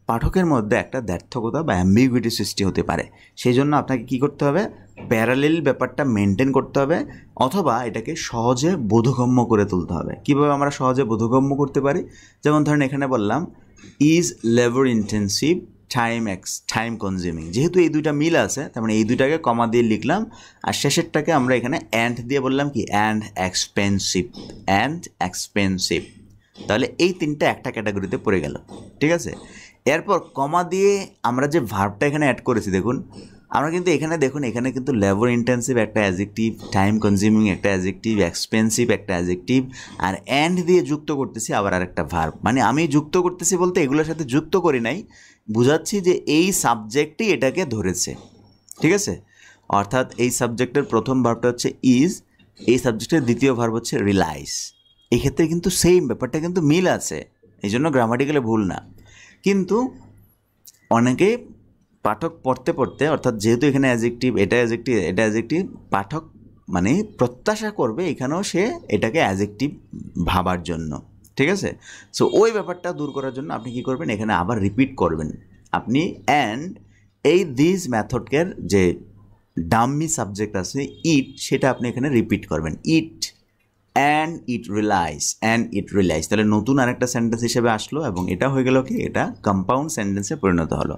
পাঠকের মধ্যে একটা দ্ব্যর্থকতা বা অ্যাম্বিগুইটি সৃষ্টি হতে পারে। সেই জন্য আপনাকে কী করতে হবে, প্যারালেল ব্যাপারটা মেনটেন করতে হবে, অথবা এটাকে সহজে বোধগম্য করে তুলতে হবে। কীভাবে আমরা সহজে বোধগম্য করতে পারি, যেমন ধরেন এখানে বললাম is labour intensive, time consuming. যেহেতু এই দুইটা মিল আছে, তার মানে এই দুইটাকে কমা দিয়ে লিখলাম, আর শেষেরটাকে আমরা এখানে অ্যান্ড দিয়ে বললাম কি অ্যান্ড এক্সপেন্সিভ। তাহলে এই তিনটা একটা ক্যাটাগরিতে পড়ে গেল, ঠিক আছে। এরপর কমা দিয়ে আমরা যে ভার্বটা এখানে অ্যাড করেছি দেখুন, আমরা কিন্তু এখানে দেখুন এখানে কিন্তু লেবার ইন্টেন্সিভ একটা অ্যাডজেক্টিভ, টাইম কনজিউমিং একটা অ্যাডজেক্টিভ, এক্সপেন্সিভ একটা অ্যাডজেক্টিভ, আর অ্যান্ড দিয়ে যুক্ত করতেছি আবার আরেকটা ভার্ব। মানে আমি যুক্ত করতেছি বলতে এগুলোর সাথে যুক্ত করি নাই, বুঝাচ্ছি যে এই সাবজেক্টই এটাকে ধরেছে, ঠিক আছে। অর্থাৎ এই সাবজেক্টের প্রথম ভার্বটা হচ্ছে ইজ, এই সাবজেক্টের দ্বিতীয় ভার্ব হচ্ছে রিলাইজ। এই ক্ষেত্রে কিন্তু সেম ব্যাপারটা কিন্তু মিল আছে, এই জন্য গ্রামাটিক্যালি ভুল না। কিন্তু অনেকে পাঠক পড়তে পড়তে, অর্থাৎ যেহেতু এখানে অ্যাডজেক্টিভ, এটা অ্যাডজেক্টিভ, পাঠক মানে প্রত্যাশা করবে এখানেও সে এটাকে অ্যাডজেক্টিভ ভাবার জন্য, ঠিক আছে। সো ওই ব্যাপারটা দূর করার জন্য আপনি কী করবেন, এখানে আবার রিপিট করবেন আপনি অ্যান্ড এই দিস মেথডকের যে ডাম্মি সাবজেক্ট আছে ইট, সেটা আপনি এখানে রিপিট করবেন, ইট অ্যান্ড ইট রিলাইজ। তাহলে নতুন আরেকটা সেন্টেন্স হিসেবে আসলো, এবং এটা হয়ে গেল কি, এটা কম্পাউন্ড সেন্টেন্সে পরিণত হলো।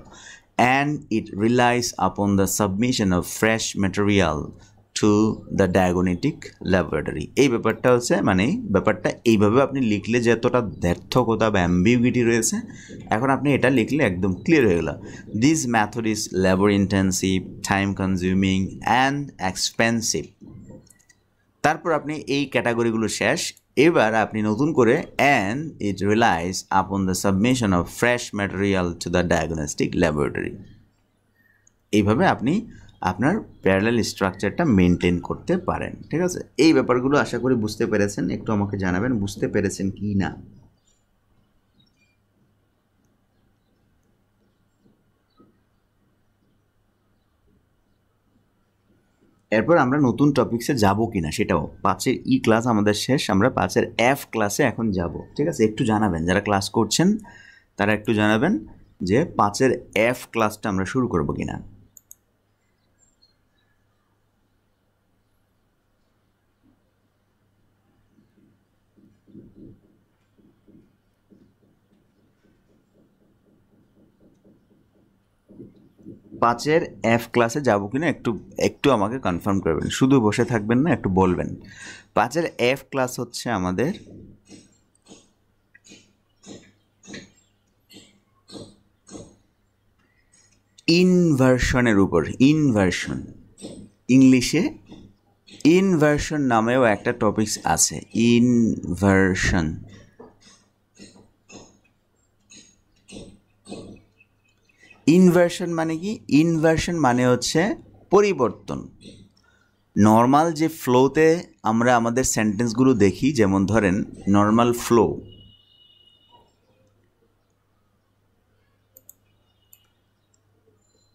And it realise upon the submission of fresh material to the diagnostic laboratory. এই ব্যাপারটা হচ্ছে মানে ব্যাপারটা এইভাবে আপনি লিখলে যে এতটা দ্ব্যর্থকতা বা অ্যাম্বিগুইটি রয়েছে, এখন আপনি এটা লিখলে একদম ক্লিয়ার হয়ে গেল। This method is labour intensive, time consuming and expensive. তারপর আপনি এই ক্যাটাগরিগুলো শেষ। এবার আপনি নতুন করে and it realise upon the submission of fresh material to the diagnostic laboratory. এইভাবে আপনি আপনার প্যারালাল স্ট্রাকচারটা মেনটেন করতে পারেন, ঠিক আছে। এই ব্যাপারগুলো আশা করি বুঝতে পেরেছেন, একটু আমাকে জানাবেন বুঝতে পেরেছেন কি না। এরপর আমরা নতুন টপিক্সে যাব কি না সেটাও, 5-এর ই ক্লাস আমাদের শেষ, আমরা 5-এর এফ ক্লাসে এখন যাব, ঠিক আছে। একটু জানাবেন যারা ক্লাস করছেন তারা একটু জানাবেন যে 5-এর এফ ক্লাসটা আমরা শুরু করব কি না। পাঁচের এফ ক্লাসে যাবো কিনা একটু একটু আমাকে কনফার্ম করবেন, শুধু বসে থাকবেন না, একটু বলবেন। 5-এর এফ ক্লাস হচ্ছে আমাদের ইনভার্সনের উপর। ইনভার্সন, ইংলিশে ইনভার্সন নামেও একটা টপিকস আছে, ইনভার্সন। ইনভার্সন মানে কি? ইনভার্সন মানে হচ্ছে পরিবর্তন। নর্মাল যে ফ্লোতে আমরা আমাদের সেন্টেন্সগুলো দেখি, যেমন ধরেন নর্মাল ফ্লো,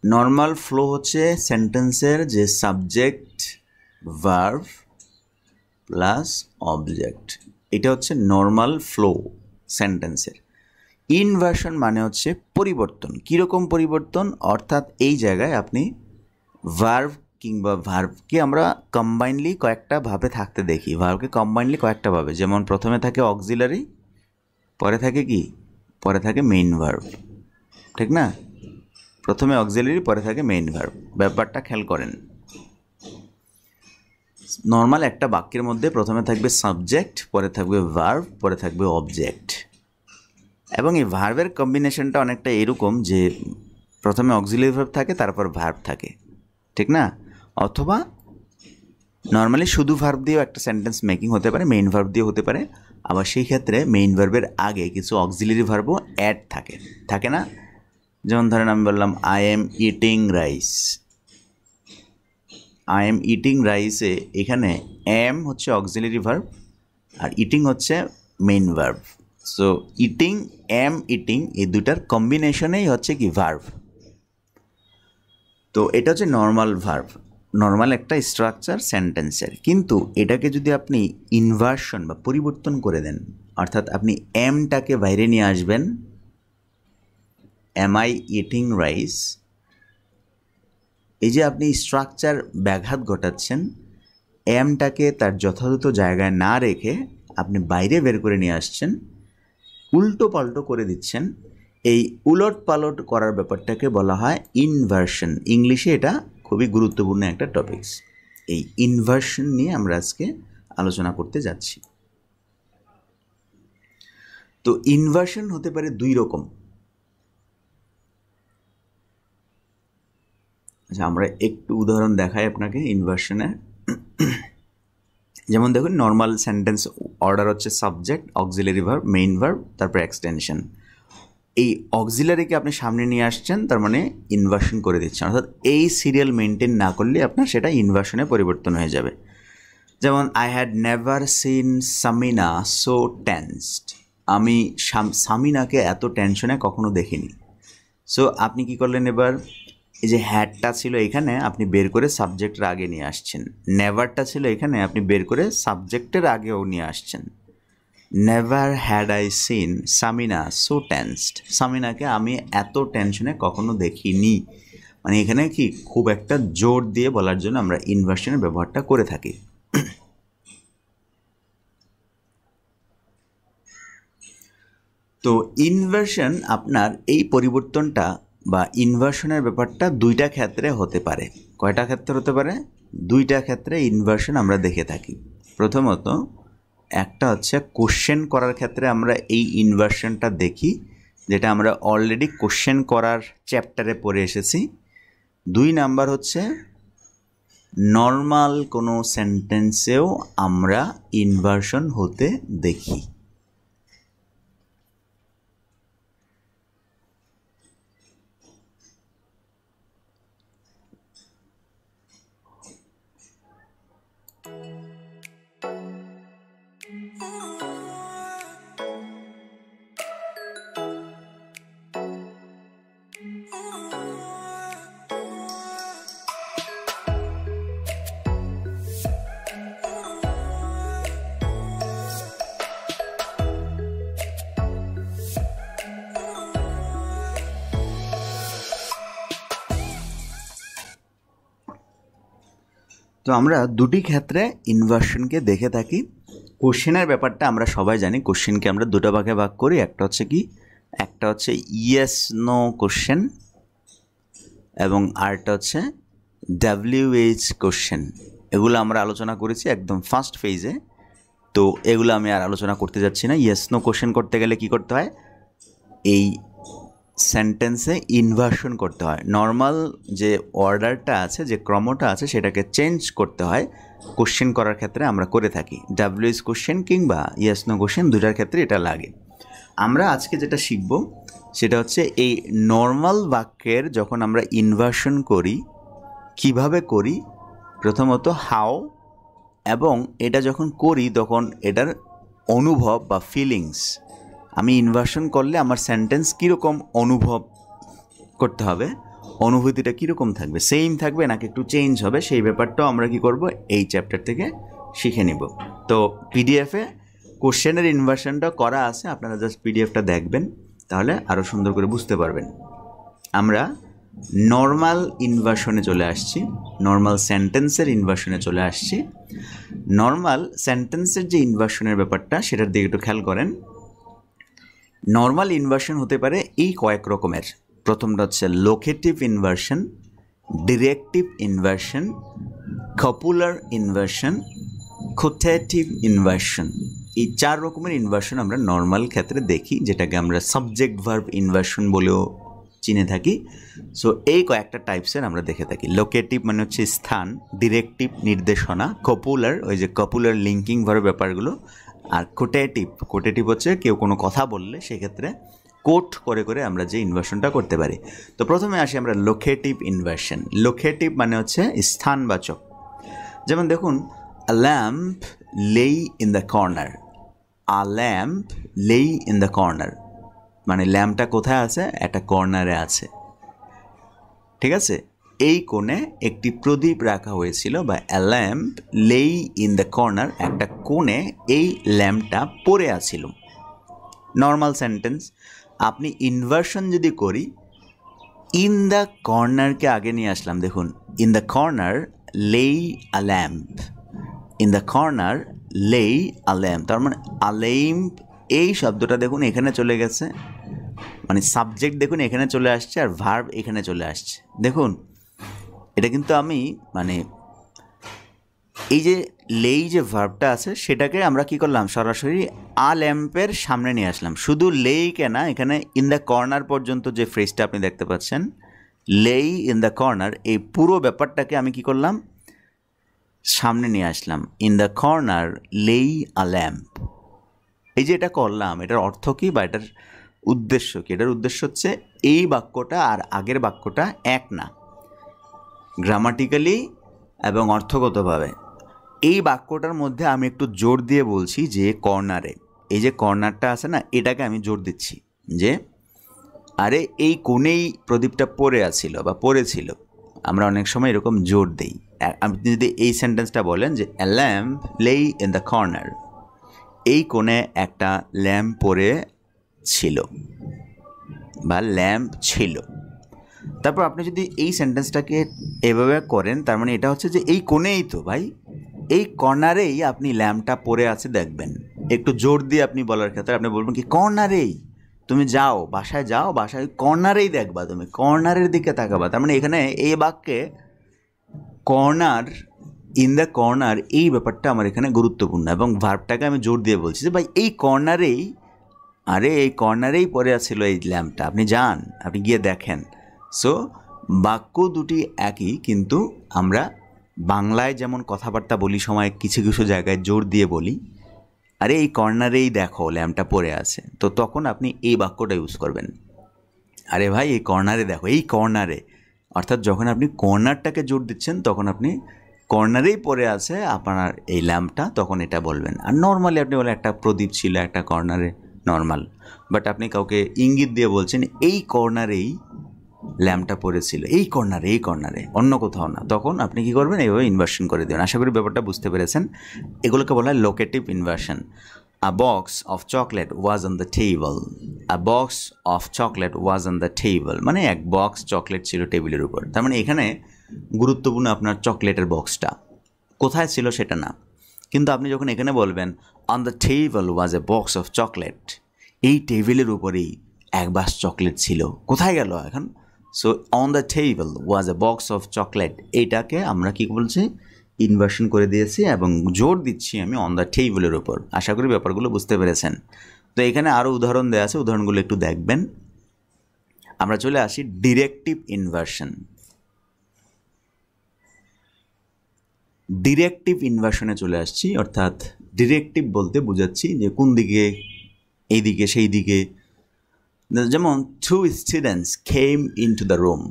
নর্মাল ফ্লো হচ্ছে সেন্টেন্সের যে সাবজেক্ট, ভার্ব প্লাস অবজেক্ট, এটা হচ্ছে নর্মাল ফ্লো সেন্টেন্সের। ইনভার্সন মানে হচ্ছে পরিবর্তন। কীরকম পরিবর্তন? অর্থাৎ এই জায়গায় আপনি ভার্ব কিংবা ভার্বকে আমরা কম্বাইনলি কয়েকটা ভাবে থাকতে দেখি, ভার্বকে কম্বাইনলি কয়েকটা ভাবে, যেমন প্রথমে থাকে অক্সিলারি, পরে থাকে কি? পরে থাকে মেইন ভার্ব, ঠিক না? প্রথমে অক্সিলারি, পরে থাকে মেইন ভার্ব। ব্যাপারটা খেয়াল করেন, নর্মাল একটা বাক্যের মধ্যে প্রথমে থাকবে সাবজেক্ট, পরে থাকবে ভার্ব, পরে থাকবে অবজেক্ট। এবং এই ভার্বের কম্বিনেশনটা অনেকটা এরকম যে প্রথমে অক্সিলারি ভার্ব থাকে, তারপর ভার্ব থাকে, ঠিক না? অথবা নর্মালি শুধু ভার্ব দিয়েও একটা সেন্টেন্স মেকিং হতে পারে, মেইন ভার্ব দিয়ে হতে পারে। আবার সেই ক্ষেত্রে মেইন ভার্বের আগে কিছু অক্সিলারি ভার্বও অ্যাড থাকে, থাকে না? যেমন ধরেন আমি বললাম I am eating rice. I am eating রাইসে এখানে এম হচ্ছে অক্সিলারি ভার্ব আর ইটিং হচ্ছে main verb. So eating, am eating, এই দুটার কম্বিনেশনেই হচ্ছে কি? ভার্ব। তো এটা হচ্ছে নর্মাল ভার্ব, নর্মাল একটা স্ট্রাকচার সেন্টেন্সের। কিন্তু এটাকে যদি আপনি ইনভার্সন বা পরিবর্তন করে দেন, অর্থাৎ আপনি এমটাকে বাইরে নিয়ে আসবেন, এম আই ইটিং রাইস, এই যে আপনি স্ট্রাকচার ব্যাঘাত ঘটাচ্ছেন, এমটাকে তার যথাযথ জায়গায় না রেখে আপনি বাইরে বের করে নিয়ে আসছেন, উল্টো পাল্টো করে দিচ্ছেন। এই উলট পালট করার ব্যাপারটাকে বলা হয় ইনভার্সন। ইংলিশে এটা খুবই গুরুত্বপূর্ণ একটা টপিকস। এই ইনভার্সন নিয়ে আমরা আজকে আলোচনা করতে যাচ্ছি। তো ইনভার্সন হতে পারে দুই রকম। আচ্ছা, আমরা একটু উদাহরণ দেখাই আপনাকে ইনভার্সনের। যেমন দেখুন, নর্মাল সেন্টেন্স অর্ডার হচ্ছে subject, auxiliary verb, main verb, তারপর এক্সটেনশন। এই অক্সিলারিকে আপনি সামনে নিয়ে আসছেন, তার মানে ইনভার্সন করে দিচ্ছেন। অর্থাৎ এই সিরিয়াল মেনটেন না করলে আপনার সেটা ইনভার্সনে পরিবর্তন হয়ে যাবে। যেমন I had never seen Samina so tensed. আমি সামিনাকে এত টেনশনে কখনো দেখিনি। সো আপনি কি করলেন এবার? এই যে হ্যাডটা ছিল এখানে, আপনি বের করে সাবজেক্টের আগে নিয়ে আসছেন। নেভারটা ছিল এখানে, আপনি বের করে সাবজেক্টের আগেও নিয়ে আসছেন। Never had I seen Samina so tensed. সামিনাকে আমি এত টেনশনে কখনো দেখিনি। মানে এখানে কি খুব একটা জোর দিয়ে বলার জন্য আমরা ইনভার্সনের ব্যবহারটা করে থাকি। তো ইনভার্সন আপনার এই পরিবর্তনটা বা ইনভার্সনের ব্যাপারটা দুইটা ক্ষেত্রে হতে পারে। কয়টা ক্ষেত্রে হতে পারে? দুইটা ক্ষেত্রে ইনভার্সন আমরা দেখে থাকি। প্রথমত একটা হচ্ছে কোশ্চেন করার ক্ষেত্রে আমরা এই ইনভার্সনটা দেখি, যেটা আমরা অলরেডি কোশ্চেন করার চ্যাপ্টারে পড়ে এসেছি। দুই নাম্বার হচ্ছে নর্মাল কোনো সেন্টেন্সেও আমরা ইনভার্সন হতে দেখি। তো আমরা দুটি ক্ষেত্রে ইনভার্সনকে দেখে থাকি। কোশ্চেনের ব্যাপারটা আমরা সবাই জানি, কোশ্চেনকে আমরা দুটো ভাগে ভাগ করি। একটা হচ্ছে কি? একটা হচ্ছে ইয়েস নো কোশ্চেন এবং আরেকটা হচ্ছে WH কোশ্চেন। এগুলো আমরা আলোচনা করেছি একদম ফার্স্ট ফেজে। তো এগুলো আমি আর আলোচনা করতে যাচ্ছি না। ইয়েস নো কোশ্চেন করতে গেলে কি করতে হয়? এই সেন্টেন্সে ইনভার্সন করতে হয়। নর্মাল যে অর্ডারটা আছে, যে ক্রমটা আছে, সেটাকে চেঞ্জ করতে হয়। কোশ্চেন করার ক্ষেত্রে আমরা করে থাকি। WH কোশ্চেন কিংবা ইয়েস নো কোশ্চেন দুটার ক্ষেত্রে এটা লাগে। আমরা আজকে যেটা শিখব সেটা হচ্ছে এই নর্মাল বাক্যের যখন আমরা ইনভার্সন করি কিভাবে করি, প্রথমত হাউ, এবং এটা যখন করি তখন এটার অনুভব বা ফিলিংস, আমি ইনভার্সন করলে আমার সেন্টেন্স কীরকম অনুভব করতে হবে, অনুভূতিটা কীরকম থাকবে, সেম থাকবে নাকি একটু চেঞ্জ হবে, সেই ব্যাপারটাও আমরা কি করব এই চ্যাপ্টার থেকে শিখে নিব। তো পিডিএফে কোশ্চেনের ইনভার্সনটা করা আছে, আপনারা জাস্ট পিডিএফটা দেখবেন, তাহলে আরও সুন্দর করে বুঝতে পারবেন। আমরা নর্মাল ইনভার্সনে চলে আসছি, নর্মাল সেন্টেন্সের ইনভার্সনে চলে আসছি। নর্মাল সেন্টেন্সের যে ইনভার্সনের ব্যাপারটা সেটার দিকে একটু খেয়াল করেন। নর্মাল ইনভার্সন হতে পারে এই কয়েক রকমের। প্রথমটা হচ্ছে locative inversion, directive inversion, copular inversion, quotative inversion. এই 4 রকমের ইনভার্সন আমরা নর্মাল ক্ষেত্রে দেখি, যেটাকে আমরা সাবজেক্ট ভার্ব ইনভার্সন বলেও চিনে থাকি। সো এই কয়েকটা টাইপসের আমরা দেখে থাকি। লোকেটিভ মানে হচ্ছে স্থান, ডিরেক্টিভ নির্দেশনা, কপুলার ওই যে কপুলার লিঙ্কিং ভার্ব ব্যাপারগুলো, আর কোটেটিভ হচ্ছে কেউ কোনো কথা বললে সেক্ষেত্রে কোট করে করে আমরা যে ইনভার্সনটা করতে পারি। তো প্রথমে আসি আমরা লোকেটিভ ইনভার্সন। লোকেটিভ মানে হচ্ছে স্থানবাচক। যেমন দেখুন, আ ল্যাম্প লেই in the corner. A lamp লেই ইন দ্য কর্নার মানে ল্যাম্পটা কোথায় আছে? একটা কর্নারে আছে, ঠিক আছে? এই কোণে একটি প্রদীপ রাখা হয়েছিল, বা আ ল্যাম্প লেই ইন দ্য কর্নার, একটা কোণে এই ল্যাম্পটা পড়ে আছিল। Normal sentence. আপনি ইনভার্সন যদি করি, ইন দ্য কর্নারকে আগে নিয়ে আসলাম। দেখুন, ইন দ্য কর্নার লেই আ ল্যাম্প, ইন দ্য কর্নার লেই আ ল্যাম্প, তার মানে আ ল্যাম্প, এই শব্দটা দেখুন এখানে চলে গেছে, মানে সাবজেক্ট দেখুন এখানে চলে আসছে আর ভার্ব এখানে চলে আসছে। দেখুন এটা কিন্তু আমি মানে এই যে লেই যে ভার্বটা আছে সেটাকে আমরা কি করলাম, সরাসরি আ ল্যাম্পের সামনে নিয়ে আসলাম। শুধু লেইকে না, এখানে ইন দ্য কর্নার পর্যন্ত যে ফ্রেজটা আপনি দেখতে পাচ্ছেন, লেই ইন দ্য কর্নার, এই পুরো ব্যাপারটাকে আমি কি করলাম, সামনে নিয়ে আসলাম। ইন দ্য কর্নার লেই আ ল্যাম্প, এই যে এটা করলাম, এটার অর্থ কী বা এটার উদ্দেশ্য কী? এটার উদ্দেশ্য হচ্ছে এই বাক্যটা আর আগের বাক্যটা এক না, গ্রামাটিক্যালি এবং অর্থগতভাবে। এই বাক্যটার মধ্যে আমি একটু জোর দিয়ে বলছি যে কর্নারে, এই যে কর্নারটা আছে না, এটাকে আমি জোর দিচ্ছি যে আরে এই কোণেই প্রদীপটা পড়ে আছিল বা পড়েছিল। আমরা অনেক সময় এরকম জোর দিই। আপনি যদি এই সেন্টেন্সটা বলেন যে আ ল্যাম্প লেই ইন দ্য কর্নার, এই কোণে একটা ল্যাম্প পড়ে ছিল বা ল্যাম্প ছিল, তারপর আপনি যদি এই সেন্টেন্সটাকে এভাবে করেন, তার মানে এটা হচ্ছে যে এই কোণেই তো ভাই, এই কর্নারেই আপনি ল্যাম্পটা পড়ে আছে দেখবেন। একটু জোর দিয়ে আপনি বলার ক্ষেত্রে আপনি বলবেন কি, কর্নারেই, তুমি যাও বাসায়, যাও বাসায়, কর্নারেই দেখবা, তুমি কর্নারের দিকে তাকাবা। তার মানে এখানে এই বাক্যে কর্নার, ইন দ্য কর্নার, এই ব্যাপারটা আমার এখানে গুরুত্বপূর্ণ, এবং ভার্বটাকে আমি জোর দিয়ে বলছি যে ভাই এই কর্নারেই, আরে এই কর্নারেই পড়ে আছিল এই ল্যাম্পটা, আপনি যান, আপনি গিয়ে দেখেন। সো বাক্য দুটি একই, কিন্তু আমরা বাংলায় যেমন কথাবার্তা বলি সময় কিছু কিছু জায়গায় জোর দিয়ে বলি, আরে এই কর্নারেই দেখো ল্যাম্পটা পড়ে আছে, তো তখন আপনি এই বাক্যটা ইউজ করবেন, আরে ভাই এই কর্নারে দেখো, এই কর্নারে, অর্থাৎ যখন আপনি কর্নারটাকে জোর দিচ্ছেন তখন আপনি কর্নারেই পড়ে আছে আপনার এই ল্যাম্পটা, তখন এটা বলবেন। আর নর্মালি আপনি বলেন একটা প্রদীপ ছিল একটা কর্নারে, নর্মাল। বাট আপনি কাউকে ইঙ্গিত দিয়ে বলছেন এই কর্নারেই ল্যাম্পটা পড়েছিল, এই কর্নারে, এই কর্নারে, অন্য কোথাও না, তখন আপনি কি করবেন, এইভাবে ইনভার্সন করে দেবেন। আশা করি ব্যাপারটা বুঝতে পেরেছেন। এগুলোকে বলা হয় লোকেটিভ inversion. A box of chocolate was on the table. A box of chocolate was on the table মানে এক বক্স চকলেট ছিল টেবিলের উপর। তার মানে এখানে গুরুত্বপূর্ণ আপনার চকলেটের বক্সটা কোথায় ছিল সেটা না, কিন্তু আপনি যখন এখানে বলবেন on the table was A box of chocolate, এই টেবিলের উপরেই এক বাক্স চকলেট ছিল, কোথায় গেল এখন? So on the table was A box of chocolate, এইটাকে আমরা কি বলছি, ইনভার্সন করে দিয়েছি, এবং জোর দিচ্ছি আমি অন দ্য টেবলের উপর। আশা করি ব্যাপারগুলো বুঝতে পেরেছেন। তো এখানে আরও উদাহরণ দেওয়া আছে, উদাহরণগুলো একটু দেখবেন। আমরা চলে আসি ডিরেক্টিভ ইনভার্সন। ডিরেক্টিভ ইনভার্সনে চলে আসছি, অর্থাৎ ডিরেক্টিভ বলতে বোঝাচ্ছি যে কোন দিকে, এই দিকে সেই দিকে, যেমন 2 students came into the room,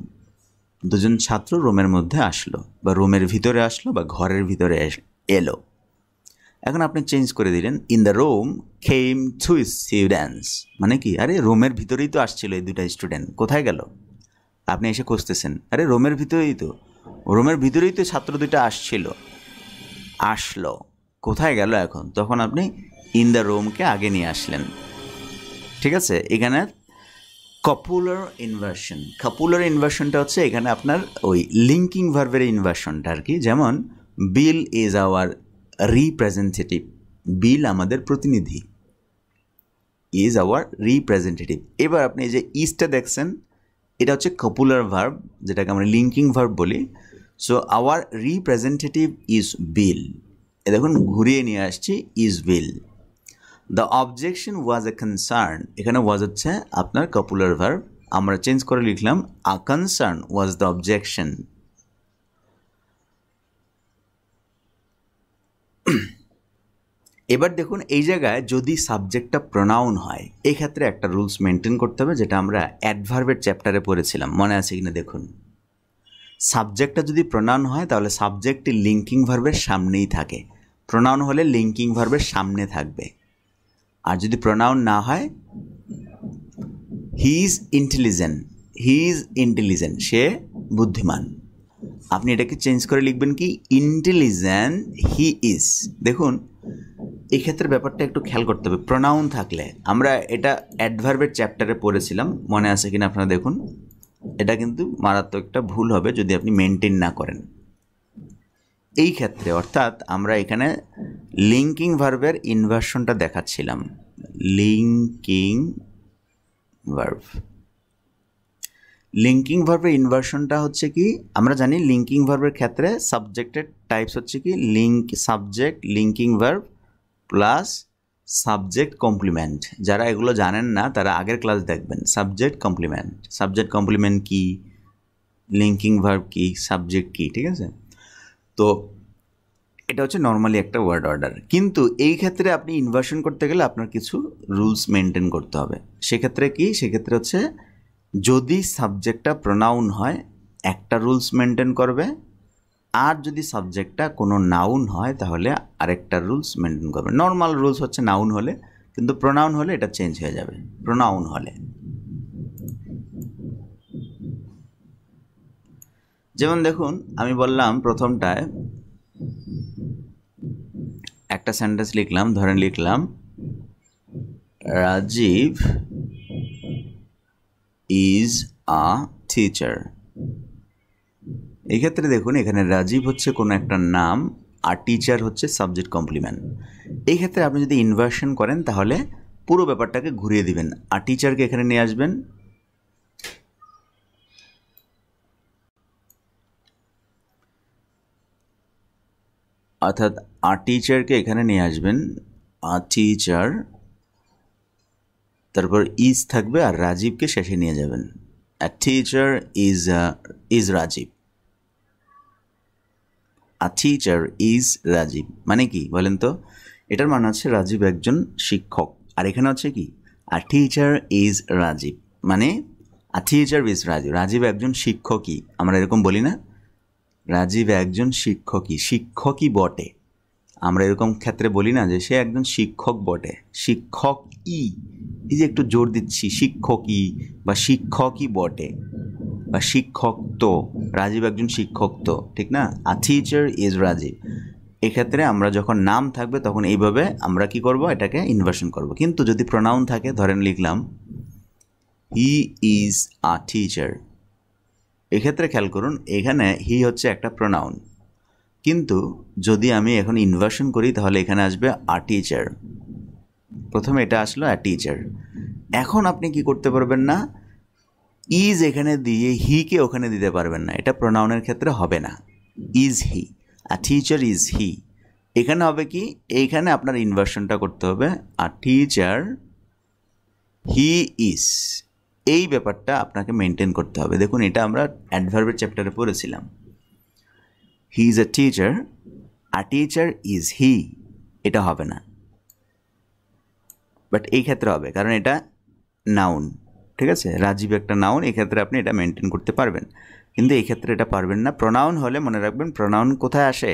দুজন ছাত্র রুমের মধ্যে আসলো বা রুমের ভিতরে আসলো বা ঘরের ভিতরে এলো। এখন আপনি চেঞ্জ করে দিলেন, in the room came 2 students, মানে কি, আরে রুমের ভিতরেই তো আসছিল এই দুটা স্টুডেন্ট, কোথায় গেল? আপনি এসে খুঁজতেছেন, আরে রুমের ভিতরেই তো ছাত্র দুইটা আসলো, কোথায় গেল এখন? তখন আপনি ইন দ্য রুমকে আগে নিয়ে আসলেন। ঠিক আছে, এখানে কপুলার ইনভার্সনটা হচ্ছে এখানে আপনার ওই লিঙ্কিং ভার্বের ইনভার্সনটা আর কি। যেমন বিল ইজ আওয়ার রিপ্রেজেন্টেটিভ, বিল আমাদের প্রতিনিধি, ইজ আওয়ার রিপ্রেজেন্টেটিভ। এবার আপনি এই যে ইজটা দেখছেন, এটা হচ্ছে কপুলার ভার্ব, যেটাকে আমরা লিঙ্কিং ভার্ব বলি। সো আওয়ার রিপ্রেজেন্টেটিভ ইজ বিল, এ দেখুন ঘুরিয়ে নিয়ে আসছি, is bill. The objection was A concern, এখানে ওয়াজ হচ্ছে আপনার কপুলার ভার্ব, আমরা চেঞ্জ করে লিখলাম আ কনসার্ন ওয়াজ দ্য অবজেকশন। এবার দেখুন এই জায়গায় যদি সাবজেক্টটা প্রোনাউন হয়, এক্ষেত্রে একটা রুলস মেনটেন করতে হবে, যেটা আমরা অ্যাডভার্বের চ্যাপ্টারে পড়েছিলাম, মনে আছে কিনা দেখুন। সাবজেক্টটা যদি প্রোনাউন হয় তাহলে সাবজেক্টটি লিঙ্কিং ভার্বের সামনেই থাকে, প্রোনাউন হলে লিঙ্কিং ভার্বের সামনে থাকবে। আর যদি প্রোনাউন না হয়, হি ইজ ইন্টেলিজেন্ট, সে বুদ্ধিমান। আপনি এটাকে চেঞ্জ করে লিখবেন কি, ইন্টেলিজেন্ট হি ইজ। দেখুন এক্ষেত্রে ব্যাপারটা একটু খেয়াল করতে হবে, প্রোনাউন থাকলে, আমরা এটা অ্যাডভার্বের চ্যাপ্টারে পড়েছিলাম, মনে আছে কিনা আপনারা দেখুন। এটা কিন্তু মারাত্মক একটা ভুল হবে যদি আপনি মেনটেন না করেন এই ক্ষেত্রে। অর্থাৎ আমরা এখানে লিঙ্কিং ভার্বের ইনভার্সনটা দেখাচ্ছিলাম, লিঙ্কিং ভার্বের ইনভার্সনটা হচ্ছে কি, আমরা জানি লিঙ্কিং ভার্বের ক্ষেত্রে সাবজেক্টের টাইপস হচ্ছে কি, subject, linking verb plus subject complement. যারা এগুলো জানেন না তারা আগের ক্লাস দেখবেন। সাবজেক্ট কমপ্লিমেন্ট কি, লিঙ্কিং ভার্ব কি, সাবজেক্ট কি, ঠিক আছে? তো এটা হচ্ছে নর্মালি একটা ওয়ার্ড অর্ডার, কিন্তু এই ক্ষেত্রে আপনি ইনভার্সন করতে গেলে আপনার কিছু রুলস মেনটেন করতে হবে। সেক্ষেত্রে হচ্ছে যদি সাবজেক্টটা প্রোনাউন হয় একটা রুলস মেনটেন করবে, আর যদি সাবজেক্টটা কোনো নাউন হয় তাহলে আরেকটা রুলস মেনটেন করবে। নর্মাল রুলস হচ্ছে নাউন হলে, কিন্তু প্রোনাউন হলে এটা চেঞ্জ হয়ে যাবে। প্রোনাউন হলে যেমন দেখুন, আমি বললাম প্রথমটায় একটা সেন্টেন্স লিখলাম, ধরেন লিখলাম রাজীব ইজ আ টিচার। এক্ষেত্রে দেখুন এখানে রাজীব হচ্ছে কোনো একটা নাম আর টিচার হচ্ছে সাবজেক্ট কমপ্লিমেন্ট। এই ক্ষেত্রে আপনি যদি ইনভার্সন করেন তাহলে পুরো ব্যাপারটাকে ঘুরিয়ে দিবেন, আর টিচারকে এখানে নিয়ে আসবেন, অর্থাৎ আর টিচারকে এখানে নিয়ে আসবেন, আর টিচার, তারপর ইজ থাকবে আর রাজীবকে শেষে নিয়ে যাবেন। Our teacher is Rajib, our teacher is Rajib মানে কি বলেন তো? এটার মানে হচ্ছে রাজীব একজন শিক্ষক, আর এখানে হচ্ছে কি, আর টিচার ইজ রাজীব মানে আর টিচার ইজ রাজীব, রাজীব একজন শিক্ষকই। আমরা এরকম বলি না, রাজীব একজন শিক্ষকই বটে। আমরা এরকম ক্ষেত্রে বলি না যে সে একজন শিক্ষক বটে, এই যে একটু জোর দিচ্ছি, শিক্ষকই বা শিক্ষকই বটে বা শিক্ষক তো, রাজীব একজন শিক্ষক তো, ঠিক না? A teacher is Rajib. এক্ষেত্রে আমরা যখন নাম থাকবে তখন এইভাবে আমরা কি করব, এটাকে ইনভার্সন করব। কিন্তু যদি প্রোনাউন থাকে, ধরেন লিখলাম হি ইজ আ টিচার, এক্ষেত্রে খেয়াল করুন এখানে হি হচ্ছে একটা প্রোনাউন, কিন্তু যদি আমি এখন ইনভার্সন করি তাহলে এখানে আসবে আ টিচার। প্রথমে এটা আসলো আ টিচার। এখন আপনি কি করতে পারবেন না, ইজ এখানে দিয়ে হিকে ওখানে দিতে পারবেন না, এটা প্রোনাউনের ক্ষেত্রে হবে না। Is he, a teacher is he, এখানে হবে কি, এইখানে আপনার ইনভার্সনটা করতে হবে, আ টিচার হি ইজ। এই ব্যাপারটা আপনাকে মেনটেন করতে হবে। দেখুন এটা আমরা অ্যাডভার্বের চ্যাপ্টারে পড়েছিলাম, he is a teacher, a teacher is he, এটা হবে না, বাট এই ক্ষেত্রে হবে কারণ এটা নাউন। ঠিক আছে, রাজীব একটা নাউন, এক্ষেত্রে আপনি এটা মেনটেন করতে পারবেন, কিন্তু এই ক্ষেত্রে এটা পারবেন না। প্রোনাউন হলে মনে রাখবেন, প্রোনাউন কোথায় আসে?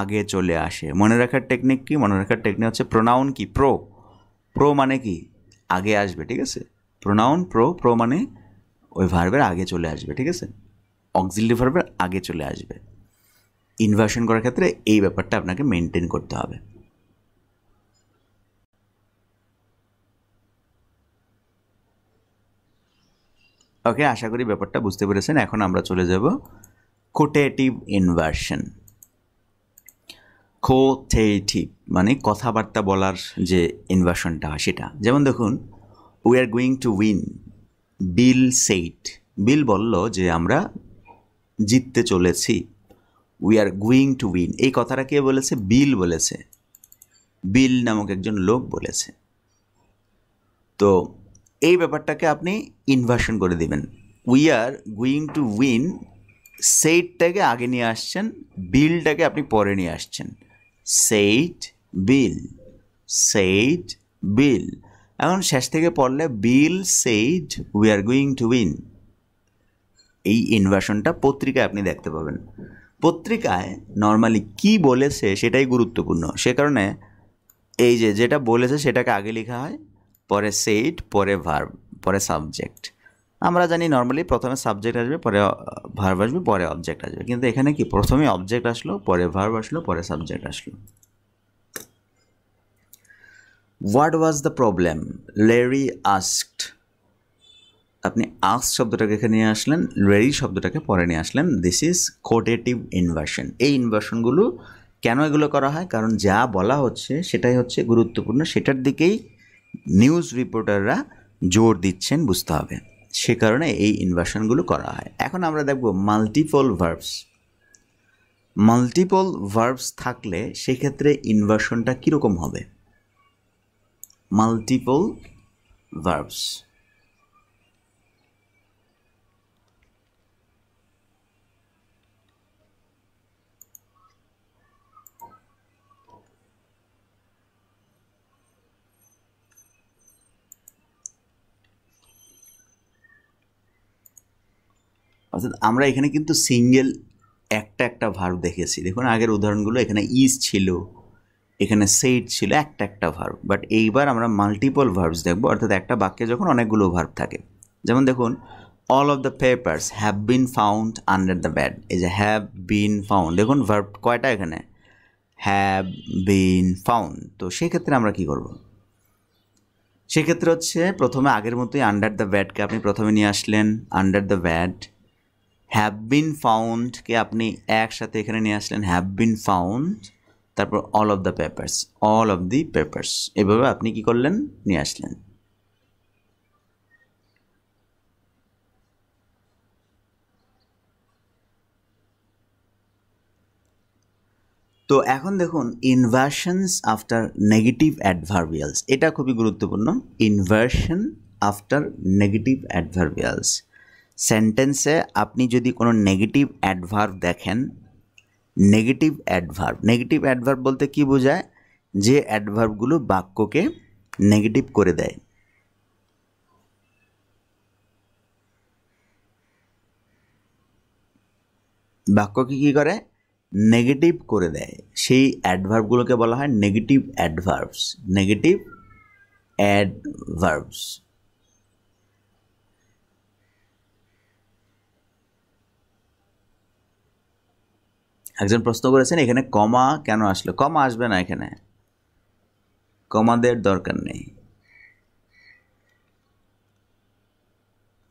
আগে চলে আসে। মনে রাখার টেকনিক কি? মনে রাখার টেকনিক হচ্ছে প্রোনাউন কি? প্রো। প্রো মানে কি? আগে আসবে, ঠিক আছে? প্রোনাউন প্রো, প্রো মানে ওই ভার্বের আগে চলে আসবে, ঠিক আছে? অক্সিলারি ভার্বের আগে চলে আসবে। ইনভার্সন করার ক্ষেত্রে এই ব্যাপারটা আপনাকে মেনটেন করতে হবে। ওকে, আশা করি ব্যাপারটা বুঝতে পেরেছেন। এখন আমরা চলে যাব কোটেটিভ ইনভার্সন। কোটেটিভ মানে কথাবার্তা বলার যে ইনভার্সনটা হয় সেটা। যেমন দেখুন, we are going to win, Bill said. Bill বলল যে আমরা জিততে চলেছি। We are going to win, এই কথাটা কে বলেছে? বিল বলেছে। বিল নামক একজন লোক বলেছে। তো এই ব্যাপারটাকে আপনি ইনভার্সন করে দিবেন। We are going to win, সেইটটাকে আগে নিয়ে আসছেন, বিলটাকে আপনি পরে নিয়ে আসছেন। সেইট বিল, সেইট বিল। এখন শেষ থেকে পড়লে Bill said we are going to win. এই ইনভার্সনটা পত্রিকায় আপনি দেখতে পাবেন। পত্রিকায় নর্মালি কি বলেছে সেটাই গুরুত্বপূর্ণ, সে কারণে এই যে যেটা বলেছে সেটাকে আগে লেখা হয়, পরে সেইড, পরে ভার্ব, পরে সাবজেক্ট। আমরা জানি নর্মালি প্রথমে সাবজেক্ট আসবে, পরে ভার্ব আসবে, পরে অবজেক্ট আসবে, কিন্তু এখানে কি প্রথমে অবজেক্ট আসলো, পরে ভার্ব আসলো, পরে সাবজেক্ট আসলো। What was the problem? Larry asked. আপনি আস্ক শব্দটাকে এখানে নিয়ে আসলেন, ল্যারি শব্দটাকে পরে নিয়ে আসলেন। This is quotative inversion. এই ইনভার্সনগুলো কেন এগুলো করা হয়? কারণ যা বলা হচ্ছে সেটাই হচ্ছে গুরুত্বপূর্ণ, সেটার দিকেই নিউজ রিপোর্টাররা জোর দিচ্ছেন, বুঝতে হবে। সে কারণে এই ইনভার্সনগুলো করা হয়। এখন আমরা দেখব মাল্টিপল ভার্বস। মাল্টিপল ভার্বস থাকলে সেক্ষেত্রে ইনভার্সনটা কীরকম হবে? মাল্টিপল ভার্বস, অর্থাৎ আমরা এখানে কিন্তু সিঙ্গেল একটা একটা ভার্ব দেখেছি। দেখুন আগের উদাহরণগুলো, এখানে ইজ ছিল, এখানে সেইড ছিল, একটা একটা ভার্ব। বাট এইবার আমরা মাল্টিপল ভার্বস দেখব, অর্থাৎ একটা বাক্যে যখন অনেকগুলো ভার্ব থাকে। যেমন দেখুন, all of the papers have been found under the bed. এই যে হ্যাভ বিন ফাউন্ড, দেখুন ভার্ব কয়টা এখানে? Have been found. তো সেক্ষেত্রে আমরা কি করব? সেক্ষেত্রে হচ্ছে প্রথমে আগের মতোই আন্ডার দ্য ব্যাডকে আপনি প্রথমে নিয়ে আসলেন, under the bed. Have been ফাউন্ডকে আপনি একসাথে এখানে নিয়ে আসলেন, হ্যাভ বিন ফাউন্ড, তারপর all of the papers, all of the papers, এভাবে আপনি কি করলেন? নিয়ে আসলেন। তো এখন দেখুন ইনভার্সনস আফটার নেগেটিভ অ্যাডভার্বিয়ালস, এটা খুবই গুরুত্বপূর্ণ। Inversion after negative adverbials. সেন্টেন্সে আপনি যদি কোনো নেগেটিভ অ্যাডভার্ব দেখেন, নেগেটিভ অ্যাডভার্ব, নেগেটিভ অ্যাডভার্ব বলতে কি বোঝায়? যে অ্যাডভার্বগুলো বাক্যকে নেগেটিভ করে দেয়। বাক্যকে কী করে? নেগেটিভ করে দেয়। সেই অ্যাডভার্বগুলোকে বলা হয় নেগেটিভ অ্যাডভার্বস, নেগেটিভ অ্যাডভার্বস। একজন প্রশ্ন করেছেন এখানে কমা কেন আসলো? কমা আসবে না, এখানে কমাদের দরকার নেই।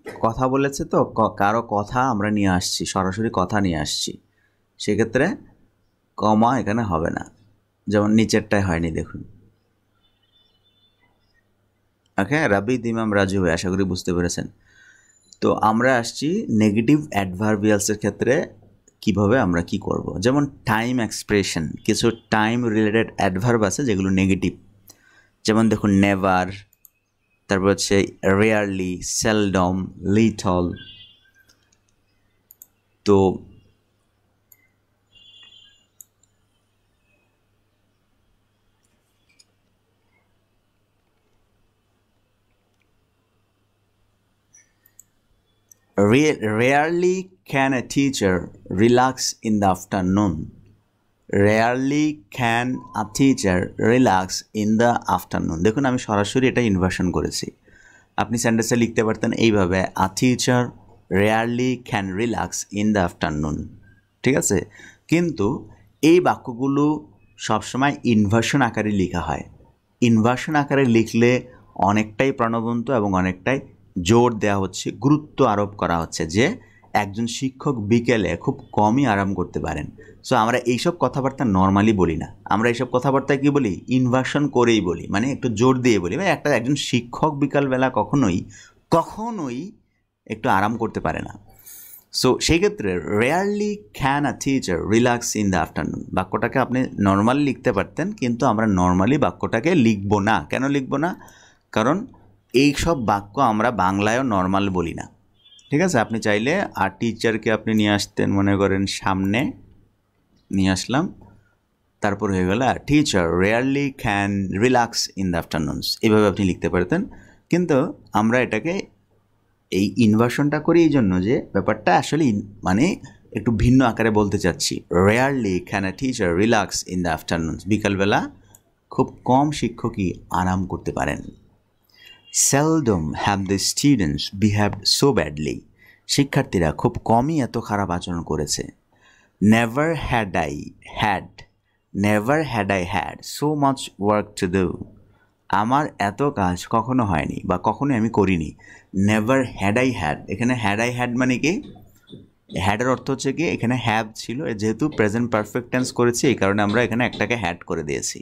কথা বলেছে তো, কারো কথা আমরা নিয়ে আসছি, সরাসরি কথা নিয়ে আসছি, সেক্ষেত্রে কমা এখানে হবে না, যেমন নিচেরটায় হয়নি, দেখুন। ওকে, রাবিদ ইমাম রাজু ভাই, আশা করি বুঝতে পেরেছেন। তো আমরা আসছি নেগেটিভ অ্যাডভার্বিয়ালসের ক্ষেত্রে কিভাবে আমরা কি করব। যেমন টাইম এক্সপ্রেশন, কিছু টাইম রিলেটেড অ্যাডভার্ব আছে যেগুলো নেগেটিভ। যেমন দেখুন নেভার, তারপর হচ্ছে রেয়ারলি, সেলডম, লিটল। তো Rarely can a teacher relax in the afternoon. Rarely can a teacher relax in the afternoon. দেখুন আমি সরাসরি এটা ইনভার্সন করেছি। আপনি সেন্টেন্সে লিখতে পারতেন এইভাবে, a teacher rarely can relax in the afternoon, ঠিক আছে? কিন্তু এই বাক্যগুলো সবসময় ইনভার্সন আকারে লেখা হয়। ইনভার্সন আকারে লিখলে অনেকটাই প্রাণবন্ত এবং অনেকটাই জোর দেওয়া হচ্ছে, গুরুত্ব আরোপ করা হচ্ছে যে একজন শিক্ষক বিকেলে খুব কমই আরাম করতে পারেন। সো আমরা এইসব কথাবার্তা নর্মালি বলি না, আমরা এইসব কথাবার্তায় কী বলি, ইনভার্সন করেই বলি, মানে একটু জোর দিয়ে বলি। মানে একজন শিক্ষক বিকালবেলা কখনোই একটু আরাম করতে পারে না। সো সেই ক্ষেত্রে rarely can a teacher relax in the afternoon বাক্যটাকে আপনি নর্মালি লিখতে পারতেন, কিন্তু আমরা নর্মালি বাক্যটাকে লিখব না। কেন লিখব না? কারণ এই সব বাক্য আমরা বাংলায়ও নর্মাল বলি না, ঠিক আছে? আপনি চাইলে আর টিচারকে আপনি নিয়ে আসতেন, মনে করেন সামনে নিয়ে আসলাম, তারপর হয়ে গেল আর teacher rarely can relax in the afternoons, এইভাবে আপনি লিখতে পারতেন। কিন্তু আমরা এটাকে এই ইনভার্সনটা করি এই জন্য যে ব্যাপারটা আসলে মানে একটু ভিন্ন আকারে বলতে চাচ্ছি। Rarely can a teacher relax in the afternoons, বিকালবেলা খুব কম শিক্ষকই আরাম করতে পারেন। Seldom have the students behaved so badly, শিক্ষার্থীরা খুব কমই এত খারাপ আচরণ করেছে। Never had I had so much work to do, আমার এত কাজ কখনো হয়নি বা কখনো আমি করিনি। নেভার হ্যাড আই হ্যাড, এখানে হ্যাড আই হ্যাড মানে কি, হ্যাডের অর্থ হচ্ছে কি, এখানে হ্যাভ ছিল, যেহেতু প্রেজেন্ট পারফেক্ট টেন্স করেছি এই কারণে আমরা এখানে একটাকে হ্যাড করে দিয়েছি।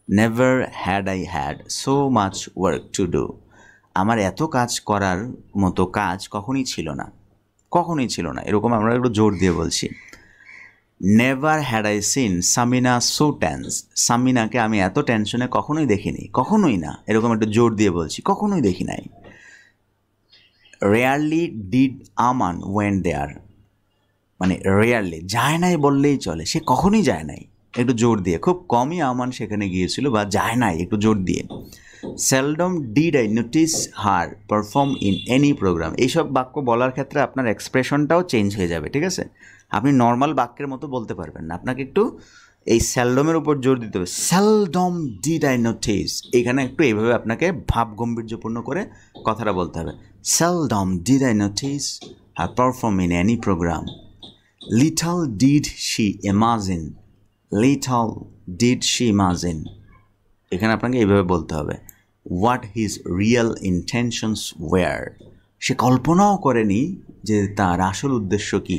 Never had I had so much work to do, আমার এত কাজ করার মতো কাজ কখনোই ছিল না, এরকম আমরা একটু জোর দিয়ে বলছি। Never had I seen Samina so tense, সামিনাকে আমি এত টেনশনে কখনোই দেখিনি, কখনোই না, এরকম একটু জোর দিয়ে বলছি, কখনোই দেখি নাই। রেয়ারলি ডিড আমান ওয়েন দেয়ার, মানে রেয়ারলি, যায় নাই বললেই চলে, সে কখনোই যায় নাই, একটু জোর দিয়ে, খুব কমই আমান সেখানে গিয়েছিল বা যায় নাই, একটু জোর দিয়ে। Seldom did I notice her perform in any program, এইসব বাক্য বলার ক্ষেত্রে আপনার এক্সপ্রেশনটাও চেঞ্জ হয়ে যাবে, ঠিক আছে? আপনি নর্মাল বাক্যের মতো বলতে পারবেন না, আপনাকে একটু এই সেলডমের উপর জোর দিতে হবে। সেলডম ডিড আই নোটিস, এখানে একটু এইভাবে আপনাকে ভাব গম্ভীর্যপূর্ণ করে কথাটা বলতে হবে। Seldom did I notice her perform in any program. Little did she imagine, little did she imagine, এখানে আপনাকে এইভাবে বলতে হবে। What his real intentions were, সে কল্পনাও করেনি যে তার আসল উদ্দেশ্য কী।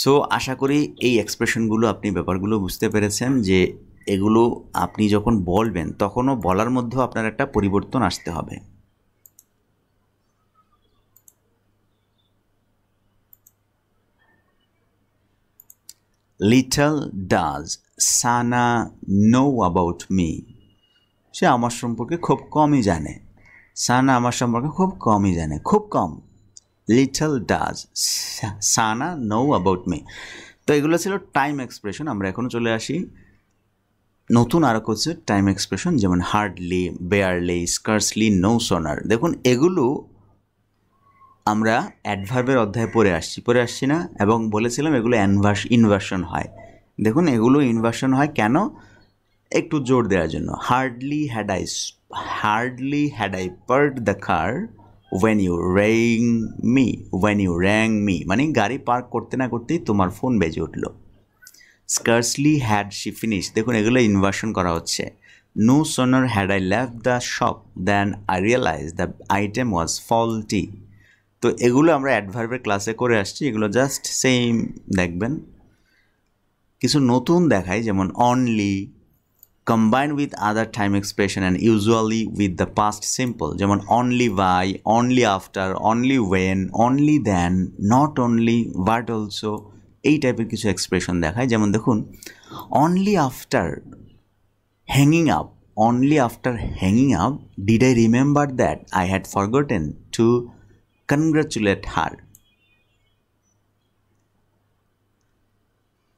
সো আশা করি এই এক্সপ্রেশনগুলো আপনি ব্যাপারগুলো বুঝতে পেরেছেন যে এগুলো আপনি যখন বলবেন তখনও বলার মধ্যেও আপনার একটা পরিবর্তন আসতে হবে। Little does Sana know about me, সে আমার সম্পর্কে খুব কমই জানে। সানা আমার সম্পর্কে খুব কমই জানে, খুব কম। Little does Sana know about me. তো এগুলো ছিল টাইম এক্সপ্রেশন। আমরা এখনও চলে আসি নতুন আরও কিছু টাইম এক্সপ্রেশন, যেমন hardly, barely, scarcely, no sooner. দেখুন এগুলো আমরা অ্যাডভার্বের অধ্যায়ে পড়ে আসছি না, এবং বলেছিলাম এগুলো ইনভার্সন হয়। দেখুন এগুলো ইনভার্সন হয় কেন, একটু জোর দেওয়ার জন্য। Hardly had I parked the car when you rang me, মানে গাড়ি পার্ক করতে না করতেই তোমার ফোন বেজে উঠলো। স্কার্সলি হ্যাড শি ফিনিশ, দেখুন এগুলো ইনভার্সন করা হচ্ছে। No sooner had I left the shop then I realize the item was faulty. তো এগুলো আমরা অ্যাডভার্বের ক্লাসে করে আসছি, এগুলো জাস্ট সেম দেখবেন। কিছু নতুন দেখাই, যেমন only, combined with other time expression and usually with the past simple, যেমন only by, only after, only when, only then, not only but also, এই টাইপের কিছু এক্সপ্রেশন দেখায়। যেমন দেখুন only after hanging up did I remember that I had forgotten to congratulate her.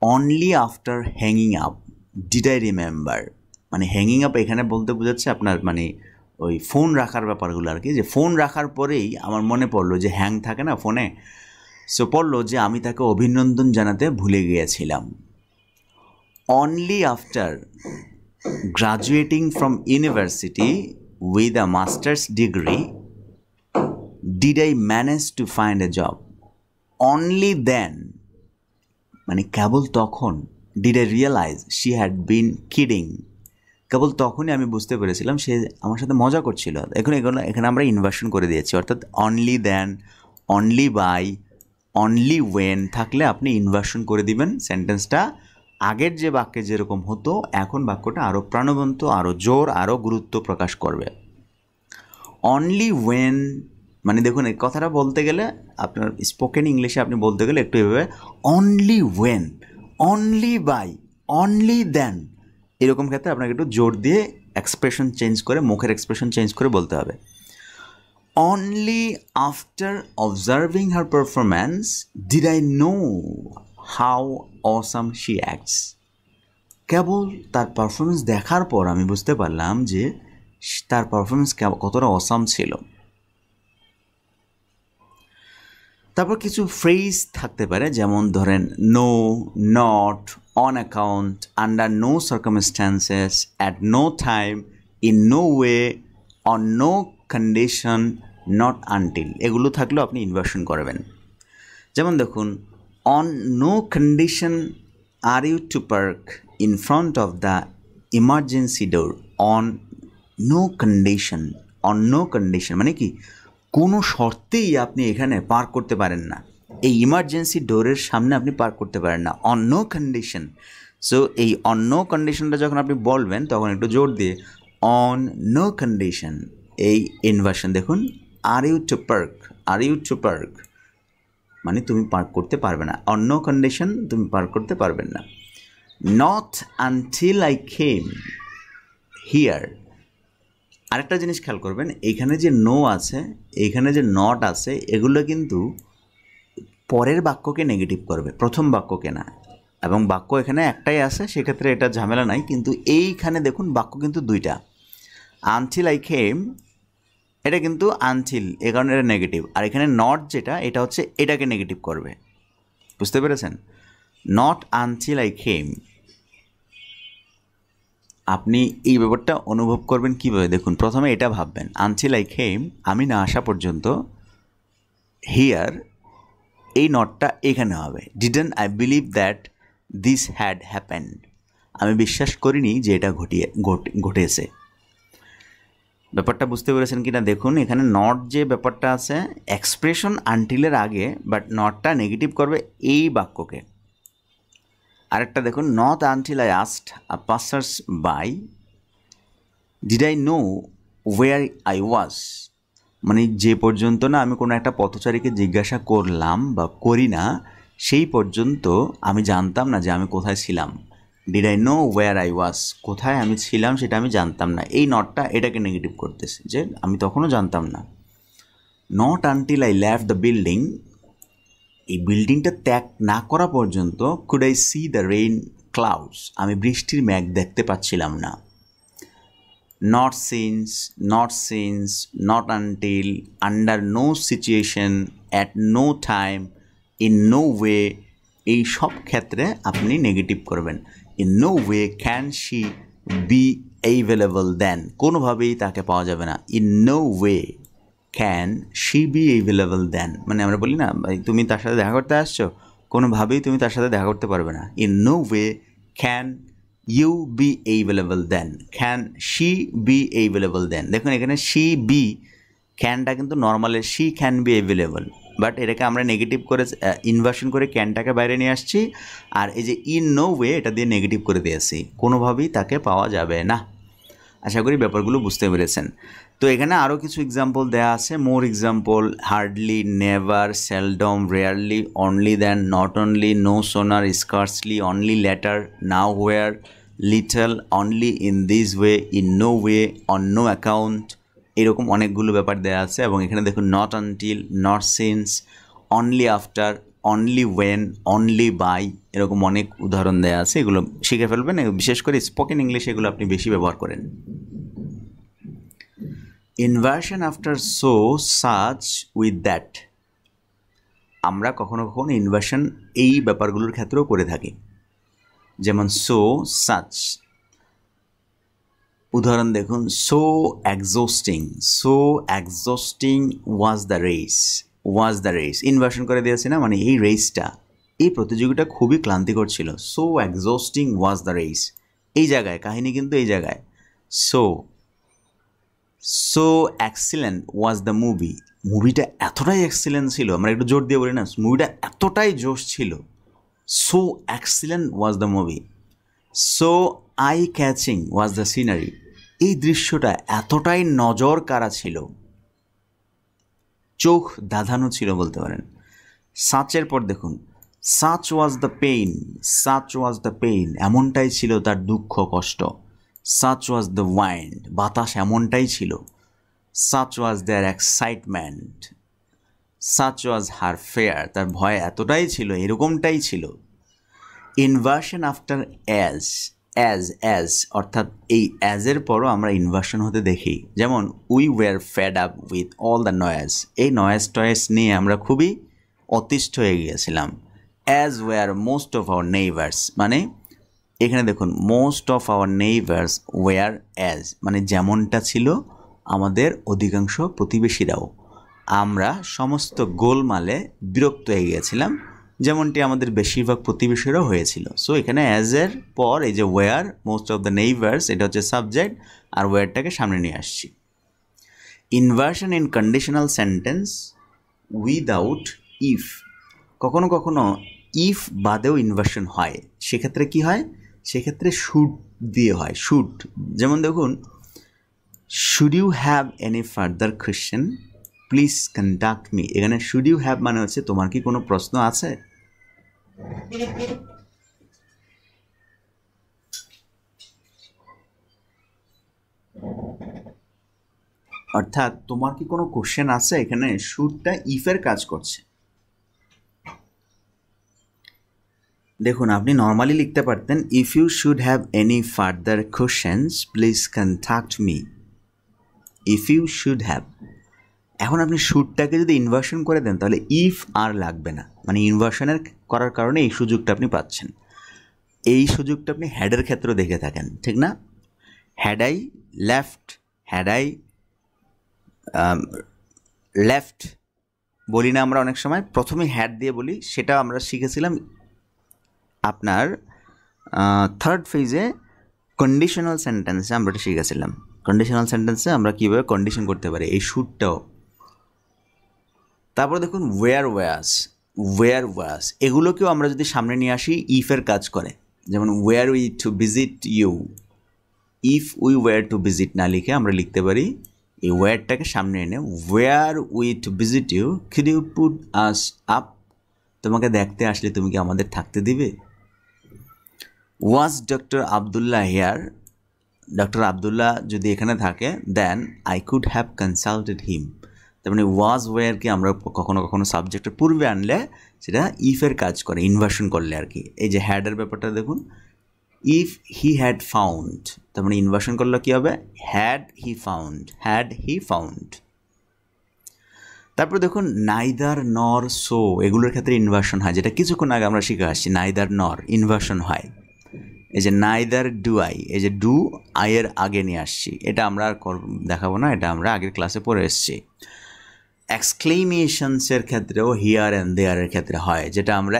Only after hanging up did I remember, মানে hanging up এখানে বলতে বোঝাচ্ছে আপনার মানে ওই ফোন রাখার ব্যাপারগুলো আর কি, যে ফোন রাখার পরেই আমার মনে পড়লো যে হ্যাং থাকে না ফোনে, সো পড়লো যে আমি তাকে অভিনন্দন জানাতে ভুলে গিয়েছিলাম। Only after graduating from university with a master's degree did I manage to find a job. Only then মানে কেবল তখন, did I realise she had been kidding, কেবল তখনই আমি বুঝতে পেরেছিলাম সে আমার সাথে মজা করছিল। এখানে আমরা ইনভার্সন করে দিয়েছি, অর্থাৎ only then, only by, only when থাকলে আপনি ইনভার্সন করে দিবেন সেন্টেন্সটা। আগের যে বাক্যে যেরকম হতো এখন বাক্যটা আরও প্রাণবন্ত, আরও জোর, আরও গুরুত্ব প্রকাশ করবে। অনলি ওয়েন মানে দেখুন এই কথাটা বলতে গেলে আপনার স্পোকেন ইংলিশে আপনি বলতে গেলে একটু এভাবে only when, only by, only then, এরকম ক্ষেত্রে আপনাকে একটু জোর দিয়ে এক্সপ্রেশন চেঞ্জ করে, মুখের এক্সপ্রেশন চেঞ্জ করে বলতে হবে। Only after observing her performance did I know how awesome she acts. কেবল তার পারফরমেন্স দেখার পর আমি বুঝতে পারলাম যে তার পারফরমেন্স কতটা অসাম ছিল। তারপর কিছু ফ্রেজ থাকতে পারে, যেমন ধরেন no, not, on account, under no circumstances, at no time, in no way, on no condition, not until, এগুলো থাকলেও আপনি ইনভার্সন করবেন। যেমন দেখুন, on no condition are you to park in front of the emergency door. On no condition, on no condition মানে কি কোনো শর্তেই আপনি এখানে পার্ক করতে পারেন না, এই ইমার্জেন্সি ডোরের সামনে আপনি পার্ক করতে পারেন না, অন নো কন্ডিশন। সো এই অন নো কন্ডিশনটা যখন আপনি বলবেন তখন একটু জোর দিয়ে অন নো কন্ডিশন, এই ইনভার্সন দেখুন, are you to park, are you to park মানে তুমি পার্ক করতে পারবে না, অন নো কন্ডিশন তুমি পার্ক করতে পারবেন না। Not until I came here, আরেকটা জিনিস খেয়াল করবেন, এইখানে যে নো আছে, এইখানে যে নট আছে, এগুলো কিন্তু পরের বাক্যকে নেগেটিভ করবে, প্রথম বাক্যকে না। এবং বাক্য এখানে একটাই আছে, সেক্ষেত্রে এটা ঝামেলা নাই, কিন্তু এইখানে দেখুন বাক্য কিন্তু দুইটা। আনটিল আই কেম এটা কিন্তু আনটিল, এ কারণে এটা নেগেটিভ, আর এখানে নট যেটা এটা হচ্ছে এটাকে নেগেটিভ করবে। বুঝতে পেরেছেন? নট আনটিল আই কেম। আপনি এই ব্যাপারটা অনুভব করবেন কীভাবে দেখুন, প্রথমে এটা ভাববেন আনটিল আই কেম, আমি না আসা পর্যন্ত, হিয়ার এই নটটা এখানে হবে। Didn't I believe that this had happened, আমি বিশ্বাস করিনি যে এটা ঘটেছে। ব্যাপারটা বুঝতে পেরেছেন কি না দেখুন, এখানে নট যে ব্যাপারটা আছে এক্সপ্রেশন আনটিলের আগে, বাট নটটা নেগেটিভ করবে এই বাক্যকে। আরেকটা দেখুন, not until I asked a passers by did I know where I was, মানে যে পর্যন্ত না আমি কোনো একটা পথচারীকে জিজ্ঞাসা করলাম বা করি না, সেই পর্যন্ত আমি জানতাম না যে আমি কোথায় ছিলাম। Did I know where I was, কোথায় আমি ছিলাম সেটা আমি জানতাম না, এই নটটা এটাকে নেগেটিভ করতেছে যে আমি তখনও জানতাম না। Not until I left the building, এই বিল্ডিংটা ত্যাগ না করা পর্যন্ত could I see the rain clouds, আমি বৃষ্টির মেঘ দেখতে পাচ্ছিলাম না। Not since, not since, not until, under no situation, at no time, in no way, এই সব ক্ষেত্রে আপনি নেগেটিভ করবেন। In no way can she be available then, কোনোভাবেই তাকে পাওয়া যাবে না। In no way can she be available দেন, মানে আমরা বলি না তুমি তার সাথে দেখা করতে আসছো, কোনোভাবেই তুমি তার সাথে দেখা করতে পারবে না। In no way can you be available then, can she be available then. দেখুন এখানে শি বি, ক্যানটা কিন্তু নর্মালের she can be available, but এটাকে আমরা নেগেটিভ করে ইনভার্সন করে ক্যানটাকে বাইরে নিয়ে আসছি, আর এই যে ইন নো ওয়ে এটা দিয়ে নেগেটিভ করে দিয়েছি, কোনোভাবেই তাকে পাওয়া যাবে না। আশা করি ব্যাপারগুলো বুঝতে পেরেছেন। তো এখানে আরও কিছু এক্সাম্পল দেওয়া আছে, more example, hardly, never, seldom, rarely, only then, not only, no sooner, scarcely, only later, nowhere, little, only in this way, in no way, on no account, এরকম অনেকগুলো ব্যাপার দেওয়া আছে। এবং এখানে দেখুন not until, not since, only after, only when, only by, এরকম অনেক উদাহরণ দেওয়া আছে, এগুলো শিখে ফেলবেন, বিশেষ করে স্পোকেন ইংলিশ এগুলো আপনি বেশি ব্যবহার করেন। Inversion after so such with that, আমরা কখনো কখনো ইনভার্সন এই ব্যাপারগুলোর ক্ষেত্রেও করে থাকি, যেমন সো সাচ। উদাহরণ দেখুন, so exhausting, so exhausting was the race, was the race inversion করে দিয়েছে না, মানে এই রেসটা, এই প্রতিযোগিতা খুবই ক্লান্তিকর ছিল। So exhausting was the race, এই জায়গায় কাহিনী কিন্তু এই জায়গায় so. So excellent was the movie, মুভিটা এতটাই এক্সিলেন্ট ছিল, আমরা একটু জোর দিয়ে বলি না, মুভিটা এতটাই জোশ ছিল। So excellent was the movie. So eye catching was the scenery, এই দৃশ্যটা এতটাই নজর কাড়া ছিল, চোখ ধাঁধানো ছিল বলতে পারেন। সাচের পর দেখুন, such was the pain, such was the pain, এমনটাই ছিল তার দুঃখ কষ্ট। সাচ ওয়াজ দ্য ওয়াইন্ড, বাতাস এমনটাই ছিল। Such was their excitement, such was her fear, তার ভয় এতটাই ছিল, এরকমটাই ছিল। Inversion after as, as as অর্থাৎ এই অ্যাজের পরও আমরা ইনভার্সন হতে দেখি, যেমন we were fed up with all the noise, এই নয়েজ টয়েজ নিয়ে আমরা খুবই অতিষ্ঠ হয়ে গিয়েছিলাম। As were most of our neighbours, মানে এখানে দেখুন most of our neighbours were as, মানে যেমনটা ছিল আমাদের অধিকাংশ প্রতিবেশীরাও, আমরা সমস্ত গোলমালে বিরক্ত হয়ে গিয়েছিলাম, যেমনটি আমাদের বেশিরভাগ প্রতিবেশীরাও হয়েছিল। সো এখানে অ্যাজের পর এই যে war most of the neighbours, এটা হচ্ছে সাবজেক্ট, আর ওয়ারটাকে সামনে নিয়ে আসছি। Inversion in conditional sentence without if, কখনো কখনো ইফ বাদেও ইনভার্সন হয়, সেক্ষেত্রে কি হয়, সেক্ষেত্রে শুড দিয়ে হয়, শুড। যেমন দেখুন, should you have any further question please contact me, এখানে শুড ইউ হ্যাভ মানে হচ্ছে তোমার কি কোনো প্রশ্ন আছে। অর্থাৎ তোমার কি কোনো কোশ্চেন আছে, এখানে শুডটা ইফের কাজ করছে। দেখুন, আপনি নর্মালি লিখতে পারতেন if you should have any further questions please contact me, if you should have. এখন আপনি শুডটাকে যদি ইনভার্সন করে দেন তাহলে ইফ আর লাগবে না, মানে ইনভার্সনের করার কারণে এই সুযোগটা আপনি পাচ্ছেন। এই সুযোগটা আপনি হ্যাডের ক্ষেত্রেও দেখে থাকেন, ঠিক না? Had I left, had I left বলি না আমরা অনেক সময়, প্রথমে হ্যাড দিয়ে বলি, সেটা আমরা শিখেছিলাম আপনার থার্ড ফেজে কন্ডিশনাল সেন্টেন্সে আমরা এটা শিখেছিলাম। কন্ডিশনাল সেন্টেন্সে আমরা কীভাবে কন্ডিশন করতে পারি এই শুডটাও। তারপরে দেখুন ওয়ার ওয়াস, ওয়ার ওয়াস এগুলোকেও আমরা যদি সামনে নিয়ে আসি ইফের কাজ করে, যেমন were we to visit you, if we were to visit না লিখে আমরা লিখতে পারি এই ওয়ারটাকে সামনে এনে were we to visit you can you put us up, তোমাকে দেখতে আসলে তুমি কি আমাদের থাকতে দিবে। Was doctor Abdullah here, doctor Abdullah যদি এখানে থাকে then I could have consulted him, তার মানে ওয়াজ ওয়ারকে আমরা কখনো কখনো সাবজেক্টের পূর্বে আনলে সেটা ইফের কাজ করে, ইনভার্সন করলে আর কি। এই যে হ্যাডের ব্যাপারটা দেখুন, ইফ হি হ্যাড ফাউন্ড, তার মানে ইনভার্সন করলে কী হবে, had he found, had he found. তারপরে দেখুন নাইদার নর সো, এগুলোর ক্ষেত্রে ইনভার্সন হয়, যেটা কিছুক্ষণ আগে আমরা শিখে আসছি, নাইদার নর ইনভার্সন হয়। এই যে নাইদার ডু আই, এই যে ডু আইয়ের আগে নিয়ে আসছি, এটা আমরা আর দেখাবো না, এটা আমরা আগের ক্লাসে পড়ে এসেছি। এক্সক্লেমেশনসের ক্ষেত্রেও হিয়ার অ্যান্ড দেয়ারের ক্ষেত্রে হয়, যেটা আমরা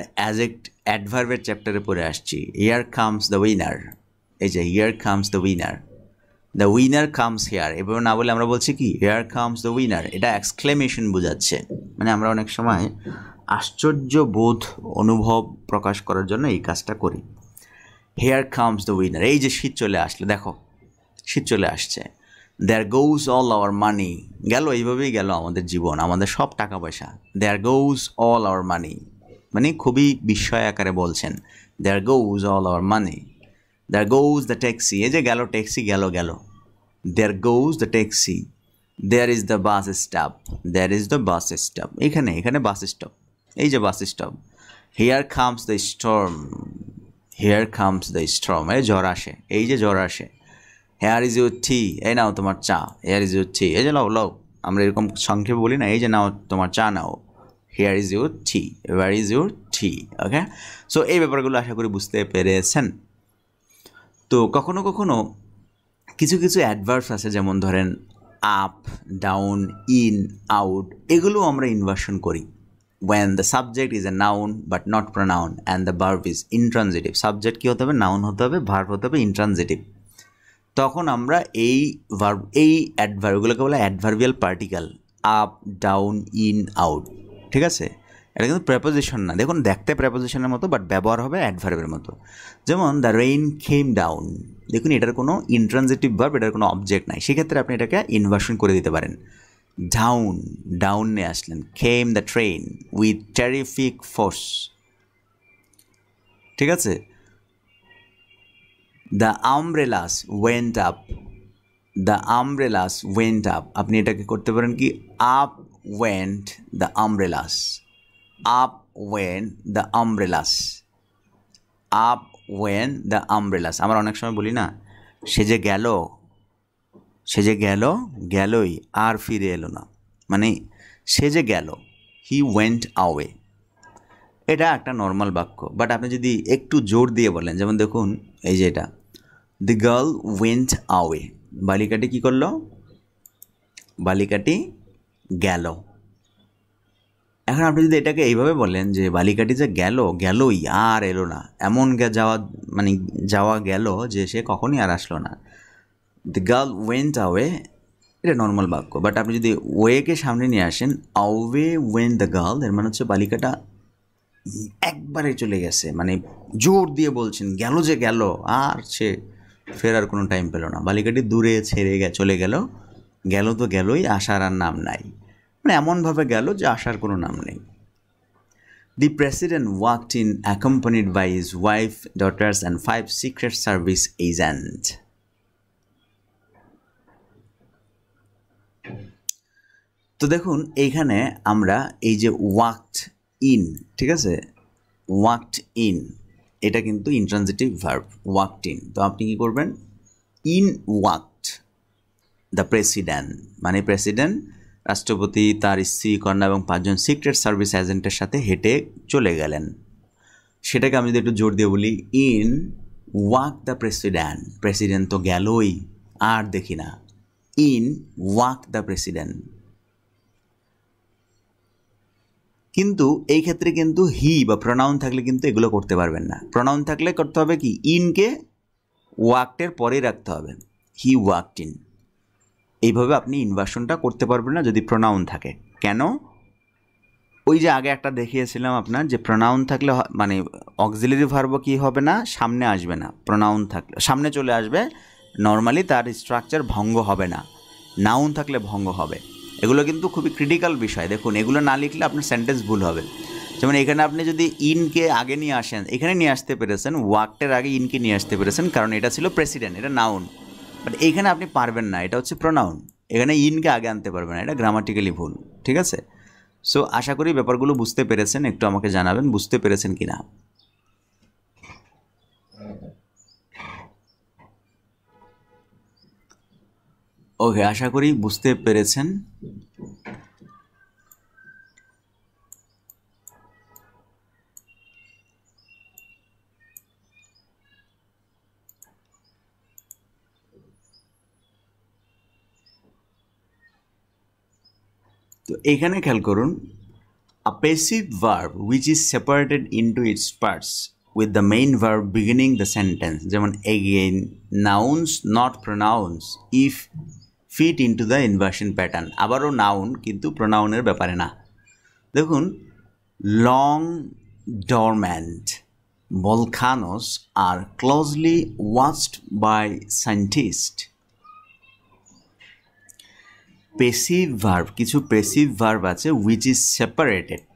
অ্যাডভার্বের চ্যাপ্টারে পড়ে আসছি। হিয়ার কামস দ্য উইনার, এই যে here comes the winner, the winner comes here, এভাবে না বলে আমরা বলছি কি হিয়ার কামস দ্য উইনার, এটা এক্সক্লেমেশন বোঝাচ্ছে। মানে আমরা অনেক সময় আশ্চর্য বোধ অনুভব প্রকাশ করার জন্য এই কাজটা করি। হিয়ার কামস দ্য উইনার, এই যে শীত চলে আসলে, দেখো শীত চলে আসছে। দেয়ার গোজ অল আওয়ার মানি, গেল এইভাবেই গেল আমাদের জীবন, আমাদের সব টাকা পয়সা। দেয়ার গোজ অল আওয়ার মানি, মানে খুবই বিস্ময় আকারে বলছেন there goes all our money. There goes the taxi, এই যে গেল ট্যাক্সি, গেল গেল। There goes the taxi, there is the bus stop, there is the bus stop, এখানে এখানে বাস স্টপ, এই যে bus stop. Here comes the storm, here comes the storm, এই ঝড় আসে, এই যে ঝড় আসে। হেয়ার ইজ ইউর টি, এই নাও তোমার চা, হেয়ার ইজ ইউর টি, এই যে লাও লাও, আমরা এরকম সংক্ষেপে বলি না, এই যে নাও তোমার চা নাও, here is your tea, where is your tea. Okay, so এই ব্যাপারগুলো আশা করি বুঝতে পেরেছেন। তো কখনো কখনো কিছু কিছু অ্যাডভার্বস আছে, যেমন ধরেন আপ, ডাউন, ইন, আউট, এগুলো আমরা ইনভার্সন করি। when the subject is a noun but not pronoun and the verb is intransitive, subject কী হতে হবে, নাউন হতে হবে, ভার্ব হতে হবে ইন্ট্রানজিটিভ, তখন আমরা এই ভার্ব, এই অ্যাডভার্বগুলোকে বলে adverbial particle, up, down, in, out. ঠিক আছে, এটা কিন্তু প্রেপোজিশন না, দেখুন দেখতে প্রেপোজিশনের মতো, বাট ব্যবহার হবে অ্যাডভার্বের মতো। যেমন দ্য রেইন কেম ডাউন, দেখুন এটার কোনো ইন্ট্রানজিটিভ ভার্ব, এটার কোনো অবজেক্ট নাই, সেক্ষেত্রে আপনি এটাকে ইনভার্সন করে দিতে পারেন। ডাউন, ডাউনে আসলেন, came the train with terrific force. ঠিক আছে, the umbrellas went up, the umbrellas went up, আপনি এটাকে করতে পারেন কি, up went the umbrellas, up went the umbrellas, up went the umbrellas. আমরা অনেক সময় বলি না, সে যে গেল, সে যে গেল, গেলই আর ফিরে এলো না, মানে সে যে গেল, হি ওয়েন্ট আওয়ে, এটা একটা নর্মাল বাক্য। বাট আপনি যদি একটু জোর দিয়ে বলেন, যেমন দেখুন এই যে এটা, দি গার্ল ওয়েন্ট আওয়ে, বালিকাটি কী করলো, বালিকাটি গেল। এখন আপনি যদি এটাকে এইভাবে বলেন যে বালিকাটি যে গেল, গেলই আর এলো না, এমন যাওয়া, মানে যাওয়া গেল যে সে কখনই আর আসলো না, দ্য গার্ল ওয়েন্ট আওয়ে, এটা নর্মাল বাক্য। বাট আপনি যদি ওয়েকে সামনে নিয়ে আসেন, আওয়ে ওয়েন দ্য গার্ল, এর মানে হচ্ছে বালিকাটা একবারে চলে গেছে, মানে জোর দিয়ে বলছেন গেল যে গেল, আর সে ফেরার কোনো টাইম পেল না, বালিকাটি দূরে ছেড়ে চলে গেল, গেল তো গেলই, আসার আর নাম নাই, মানে এমনভাবে গেল যে আসার কোনো নাম নেই। The president walked in accompanied by his wife, daughters and 5 Secret Service agents. তো দেখুন এইখানে আমরা এই যে ওয়াকড ইন, ঠিক আছে, ওয়াকড ইন এটা কিন্তু ইন্ট্রানজিটিভ ভার্ব, ওয়াকড ইন। তো আপনি কী করবেন, ইন ওয়াকড দ্য প্রেসিডেন্ট, মানে প্রেসিডেন্ট, রাষ্ট্রপতি, তার স্ত্রী, কন্যা এবং 5 জন সিক্রেট সার্ভিস এজেন্টের সাথে হেঁটে চলে গেলেন। সেটাকে আমি যদি একটু জোর দিয়ে বলি, in walk the president, president তো গেলই আর দেখি না, ইন ওয়াক দ্য প্রেসিডেন্ট। কিন্তু এই ক্ষেত্রে কিন্তু হি বা প্রোনাউন থাকলে কিন্তু এগুলো করতে পারবেন না। প্রোনাউন থাকলে করতে হবে কি, ইনকে ওয়াকটের পরেই রাখতে হবে, হি ওয়াকড ইন। এইভাবে আপনি ইনভার্সনটা করতে পারবেন না যদি প্রোনাউন থাকে। কেন, ওই যে আগে একটা দেখিয়েছিলাম আপনার, যে প্রোনাউন থাকলে মানে অক্সিলারি ভার্বও কি হবে না, সামনে আসবে না, প্রোনাউন থাকলে সামনে চলে আসবে, নর্মালি তার স্ট্রাকচার ভঙ্গ হবে না, নাউন থাকলে ভঙ্গ হবে। এগুলো কিন্তু খুবই ক্রিটিক্যাল বিষয়, দেখুন এগুলো না লিখলে আপনার সেন্টেন্স ভুল হবে। যেমন এখানে আপনি যদি ইনকে আগে নিয়ে আসেন, এখানে নিয়ে আসতে পেরেছেন, ওয়াকটের আগে ইনকে নিয়ে আসতে পেরেছেন, কারণ এটা ছিল প্রেসিডেন্ট, এটা নাউন। বাট এইখানে আপনি পারবেন না, এটা হচ্ছে প্রোনাউন, এখানে ইনকে আগে আনতে পারবেন না, এটা গ্রামাটিক্যালি ভুল। ঠিক আছে, সো আশা করি ব্যাপারগুলো বুঝতে পেরেছেন, একটু আমাকে জানাবেন বুঝতে পেরেছেন কি না। ওকে, আশা করি বুঝতে পেরেছেন। তো এখানে খেয়াল করুন, a passive verb which is separated into its parts with the main verb beginning the sentence, যেমন again, nouns not pronouns if fit into the inversion pattern, আবারও নাউন কিন্তু প্রোনাউনের ব্যাপারে না। দেখুন, long dormant volcanoes are closely watched by scientists. Passive verb, কিছু passive verb আছে which is separated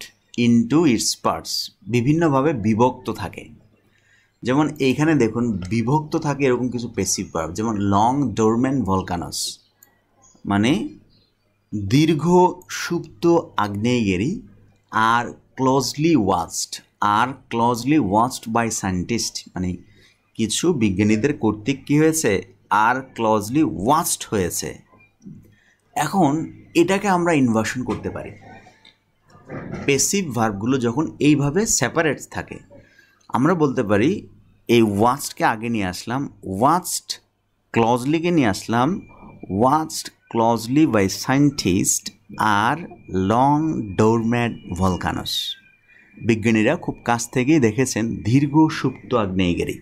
into it's parts, বিভিন্নভাবে বিভক্ত থাকে। যেমন এইখানে দেখুন বিভক্ত থাকে এরকম কিছু পেসিভ ভার্ব, যেমন লং ডোরমেন্ট ভলকানস, মানে দীর্ঘ সুপ্ত আগ্নেয়গিরি, আর ক্লোজলি ওয়াচড বাই সায়েন্টিস্ট, মানে কিছু বিজ্ঞানীদের কর্তৃক কী হয়েছে, আর ক্লোজলি ওয়াচড হয়েছে। এখন এটাকে আমরা ইনভার্সন করতে পারি। প্যাসিভ ভার্বগুলো যখন এইভাবে সেপারেট থাকে, আমরা বলতে পারি এই ওয়াচডকে আগে নিয়ে আসলাম, ওয়াচড ক্লোজলিকে নিয়ে আসলাম, watched closely by scientists are long dormant volcanoes. বিজ্ঞানীরা খুব কাছ থেকেই দেখেছেন দীর্ঘ সুপ্ত আগ্নেয়গিরি।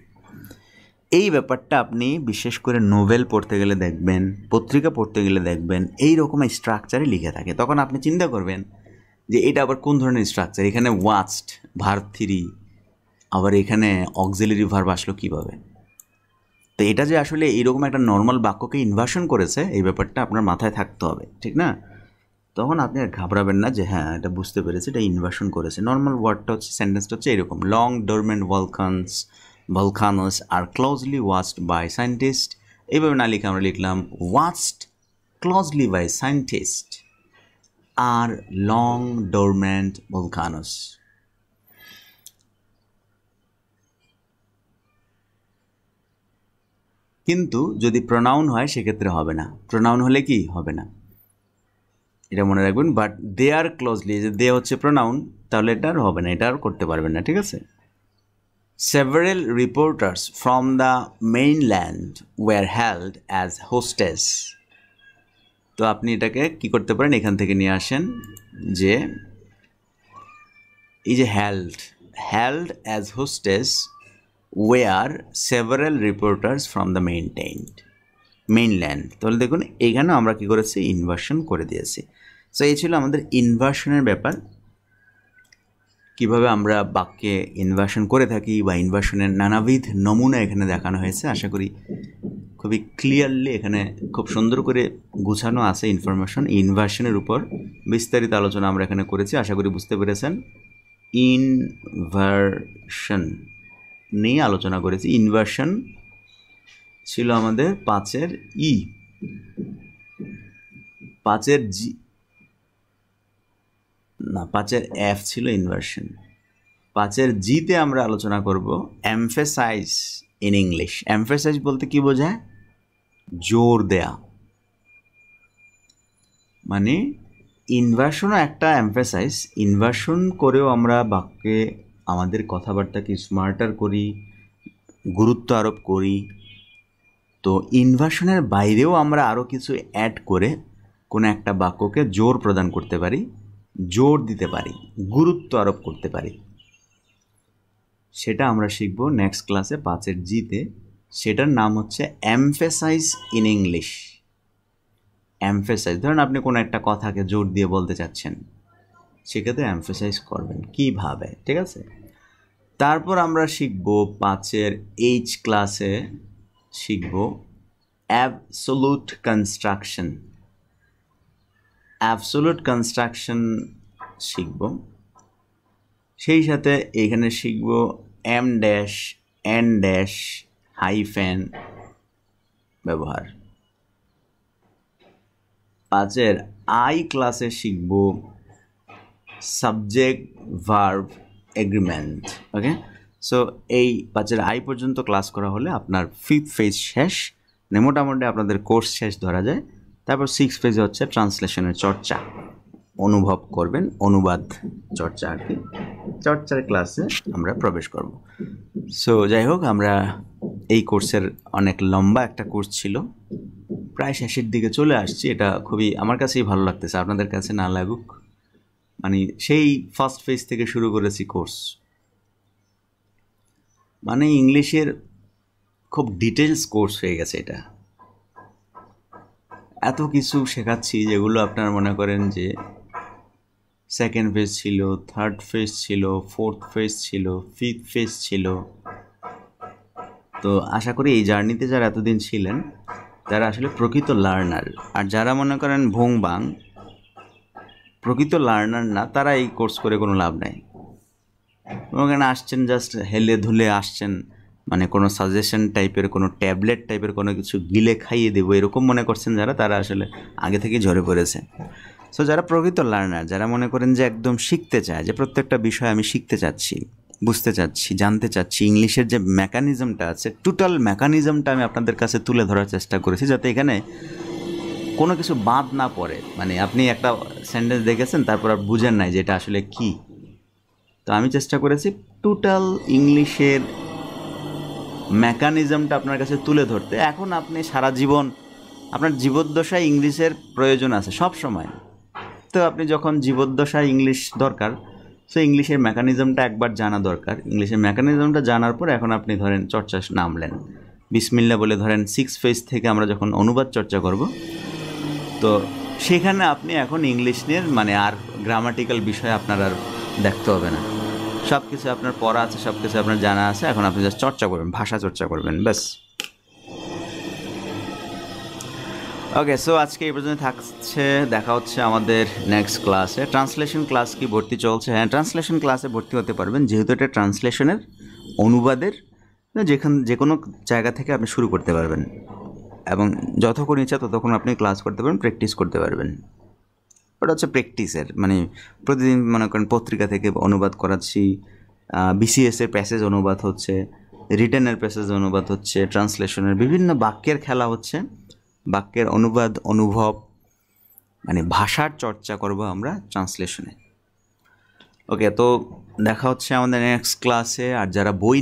এই ব্যাপারটা আপনি বিশেষ করে নোভেল পড়তে গেলে দেখবেন, পত্রিকা পড়তে গেলে দেখবেন এই রকম স্ট্রাকচারে লিখে থাকে। তখন আপনি চিন্তা করবেন যে এটা আবার কোন ধরনের স্ট্রাকচার, এখানে ওয়াচড ভার্ব 3, আবার এখানে অক্সিলারি ভার্ব আসলো কীভাবে। তো এটা যে আসলে এইরকম একটা নর্মাল বাক্যকে ইনভার্সন করেছে, এই ব্যাপারটা আপনার মাথায় থাকতে হবে, ঠিক না? তখন আপনি আর ঘাবড়াবেন না যে হ্যাঁ এটা বুঝতে পেরেছি, এটা ইনভার্সন করেছে। নর্মাল ওয়ার্ডটা হচ্ছে, সেন্টেন্সটা হচ্ছে এরকম, long ডোরমেন্ট volcanoes are closely watched by scientists। এইভাবে না লিখে আমরা লিখলাম watched closely by scientists are long dormant volcanoes। কিন্তু যদি প্রোনাউন হয় সেক্ষেত্রে হবে না। প্রোনাউন হলে কি হবে না, এটা মনে রাখবেন। বাট দে আর ক্লোজলি, যে দে হচ্ছে প্রোনাউন, তাহলে এটা আর হবে না, এটা আর করতে পারবেন না, ঠিক আছে? Several reporters from the mainland were held as hostess। তো আপনি এটাকে কি করতে পারেন, এখান থেকে নিয়ে আসেন যে এই যে held as hostess were several reporters from the mainland। তাহলে দেখুন এখানে আমরা কি করেছি, ইনভার্সন করে দিয়েছি। সো এই ছিল আমাদের ইনভার্সনের ব্যাপার, কিভাবে আমরা বাক্যে ইনভার্সন করে থাকি বা ইনভার্সনের নানাবিধ নমুনা এখানে দেখানো হয়েছে। আশা করি খুবই ক্লিয়ারলি এখানে খুব সুন্দর করে গুছানো আছে ইনফরমেশন। ইনভার্সনের উপর বিস্তারিত আলোচনা আমরা এখানে করেছি, আশা করি বুঝতে পেরেছেন। ইনভার্সন নিয়ে আলোচনা করেছি। ইনভার্সন ছিল আমাদের 5-এর ই, 5-এর জি না, 5-এর এফ ছিল ইনভার্সন। 5-এর জিতে আমরা আলোচনা করব এমফেসাইজ ইন ইংলিশ। এমফেসাইজ বলতে কি বোঝায়, জোর দেয়া। মানে ইনভার্সনও একটা এমফেসাইজ। ইনভার্সন করেও আমরা বাক্যে আমাদের কথাবার্তাকে স্মার্টার করি, গুরুত্ব আরোপ করি। তো ইনভার্সনের বাইরেও আমরা আরও কিছু অ্যাড করে কোনো একটা বাক্যকে জোর প্রদান করতে পারি, জোর দিতে পারি, গুরুত্ব আরোপ করতে পারি। সেটা আমরা শিখব নেক্সট ক্লাসে 5-এর জিতে। সেটার নাম হচ্ছে এমফেসাইজ ইন ইংলিশ। এমফেসাইজ, ধরুন আপনি কোনো একটা কথাকে জোর দিয়ে বলতে চাচ্ছেন, সেক্ষেত্রে এমফেসাইজ করবেন কীভাবে, ঠিক আছে? তারপর আমরা শিখব 5-এর এইচ ক্লাসে শিখব অ্যাবসোলুট কনস্ট্রাকশন। অ্যাবসোলুট কনস্ট্রাকশন শিখব, সেই সাথে এখানে শিখব em dash, en dash, hyphen ব্যবহার। 5-এর আই ক্লাসে শিখব subject verb agreement. Okay, so এই 5-এর আই পর্যন্ত ক্লাস করা হলে আপনার 5th ফেজ শেষ, মানে মোটামুটি আপনাদের কোর্স শেষ ধরা যায়। তারপর 6th ফেজে হচ্ছে ট্রান্সলেশনের চর্চা, অনুভব করবেন, অনুবাদ চর্চা আর কি। চর্চার ক্লাসে আমরা প্রবেশ করব। সো যাই হোক, আমরা এই কোর্সের অনেক লম্বা একটা কোর্স ছিল, প্রায় শেষের দিকে চলে আসছি। এটা খুবই আমার কাছেই ভালো লাগতেছে, আপনাদের কাছে না লাগুক। মানে সেই ফার্স্ট ফেজ থেকে শুরু করেছি কোর্স, মানে ইংলিশের খুব ডিটেলস কোর্স হয়ে গেছে এটা। এত কিছু শেখাচ্ছি যেগুলো আপনার মনে করেন যে 2nd ফেজ ছিল, 3rd ফেজ ছিল, 4th ফেজ ছিল, 5th ফেজ ছিল। তো আশা করি এই জার্নিতে যারা এতদিন ছিলেন তারা আসলে প্রকৃত লার্নার। আর যারা মনে করেন ভোং বাং, প্রকৃত লার্নার না, তারা এই কোর্স করে কোনো লাভ নাই। ওখানে আসছেন জাস্ট হেলে ধুলে আসছেন, মানে কোনো সাজেশন টাইপের, কোনো ট্যাবলেট টাইপের কোনো কিছু গিলে খাইয়ে দেবো এরকম মনে করছেন যারা, তারা আসলে আগে থেকে ঝরে পড়েছে। সো যারা প্রকৃত লার্নার, যারা মনে করেন যে একদম শিখতে চায়, যে প্রত্যেকটা বিষয় আমি শিখতে চাচ্ছি, বুঝতে চাচ্ছি, জানতে চাচ্ছি ইংলিশের যে মেকানিজমটা আছে, টোটাল মেকানিজমটা আমি আপনাদের কাছে তুলে ধরার চেষ্টা করেছি, যাতে এখানে কোনো কিছু বাদ না পড়ে। মানে আপনি একটা সেন্টেন্স দেখেছেন, তারপর আর বুঝেন নাই যে এটা আসলে কী। তো আমি চেষ্টা করেছি টোটাল ইংলিশের মেকানিজমটা আপনার কাছে তুলে ধরতে। এখন আপনি সারা জীবন, আপনার জীবদ্দশায় ইংলিশের প্রয়োজন আছে সব সময়। তো আপনি যখন জীবদ্দশায় ইংলিশ দরকার, সো ইংলিশের মেকানিজমটা একবার জানা দরকার। ইংলিশের মেকানিজমটা জানার পর এখন আপনি ধরেন চর্চা নামলেন, বিসমিল্লা বলে ধরেন 6 পেজ থেকে আমরা যখন অনুবাদ চর্চা করব, তো সেখানে আপনি এখন ইংলিশ নিয়ে মানে আর গ্রামাটিক্যাল বিষয় আপনার আর দেখতে হবে না। সব কিছু আপনার পড়া আছে, সব কিছু আপনার জানা আছে। এখন আপনি জাস্ট চর্চা করবেন, ভাষা চর্চা করবেন, ব্যাস। ওকে, সো আজকে এই পর্যন্ত থাকছে। দেখা হচ্ছে আমাদের নেক্সট ক্লাসে। ট্রান্সলেশন ক্লাস কি ভর্তি চলছে? হ্যাঁ, ট্রান্সলেশন ক্লাসে ভর্তি হতে পারবেন, যেহেতু এটা ট্রান্সলেশনের, অনুবাদের, যে কোনো জায়গা থেকে আপনি শুরু করতে পারবেন এবং যতক্ষণ ইচ্ছা ততক্ষণ আপনি ক্লাস করতে পারবেন, প্র্যাকটিস করতে পারবেন। ওটা হচ্ছে প্র্যাকটিসের, মানে প্রতিদিন মনে করেন পত্রিকা থেকে অনুবাদ করাচ্ছি, বিসিএসের প্যাসেজ অনুবাদ হচ্ছে, রিটেনের প্যাসেজ অনুবাদ হচ্ছে, ট্রান্সলেশনের বিভিন্ন বাক্যের খেলা হচ্ছে, বাক্যের অনুবাদ, অনুভব, মানে ভাষার চর্চা করব আমরা ট্রান্সলেশনে। ওকে, তো দেখা হচ্ছে আমাদের নেক্সট ক্লাসে। আর যারা বই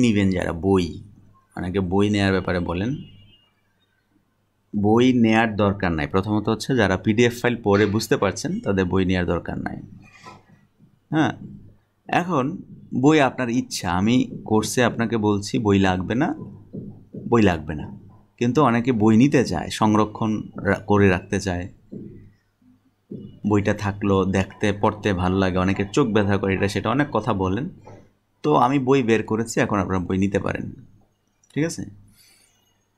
নেবেন, যারা বই, অনেকে বই নেওয়ার ব্যাপারে বলেন, বই নেয়ার দরকার নাই। প্রথমত হচ্ছে যারা পিডিএফ ফাইল পড়ে বুঝতে পারছেন, তাদের বই নেওয়ার দরকার নাই। হ্যাঁ, এখন বই আপনার ইচ্ছা। আমি কোর্সে আপনাকে বলছি বই লাগবে না, বই লাগবে না, কিন্তু অনেকে বই নিতে চায়, সংরক্ষণ করে রাখতে চায়, বইটা থাকলো দেখতে পড়তে ভালো লাগে, অনেকের চোখ ব্যথা করে, এটা সেটা অনেক কথা বলেন। তো আমি বই বের করেছি, এখন আপনারা বই নিতে পারেন। ঠিক আছে,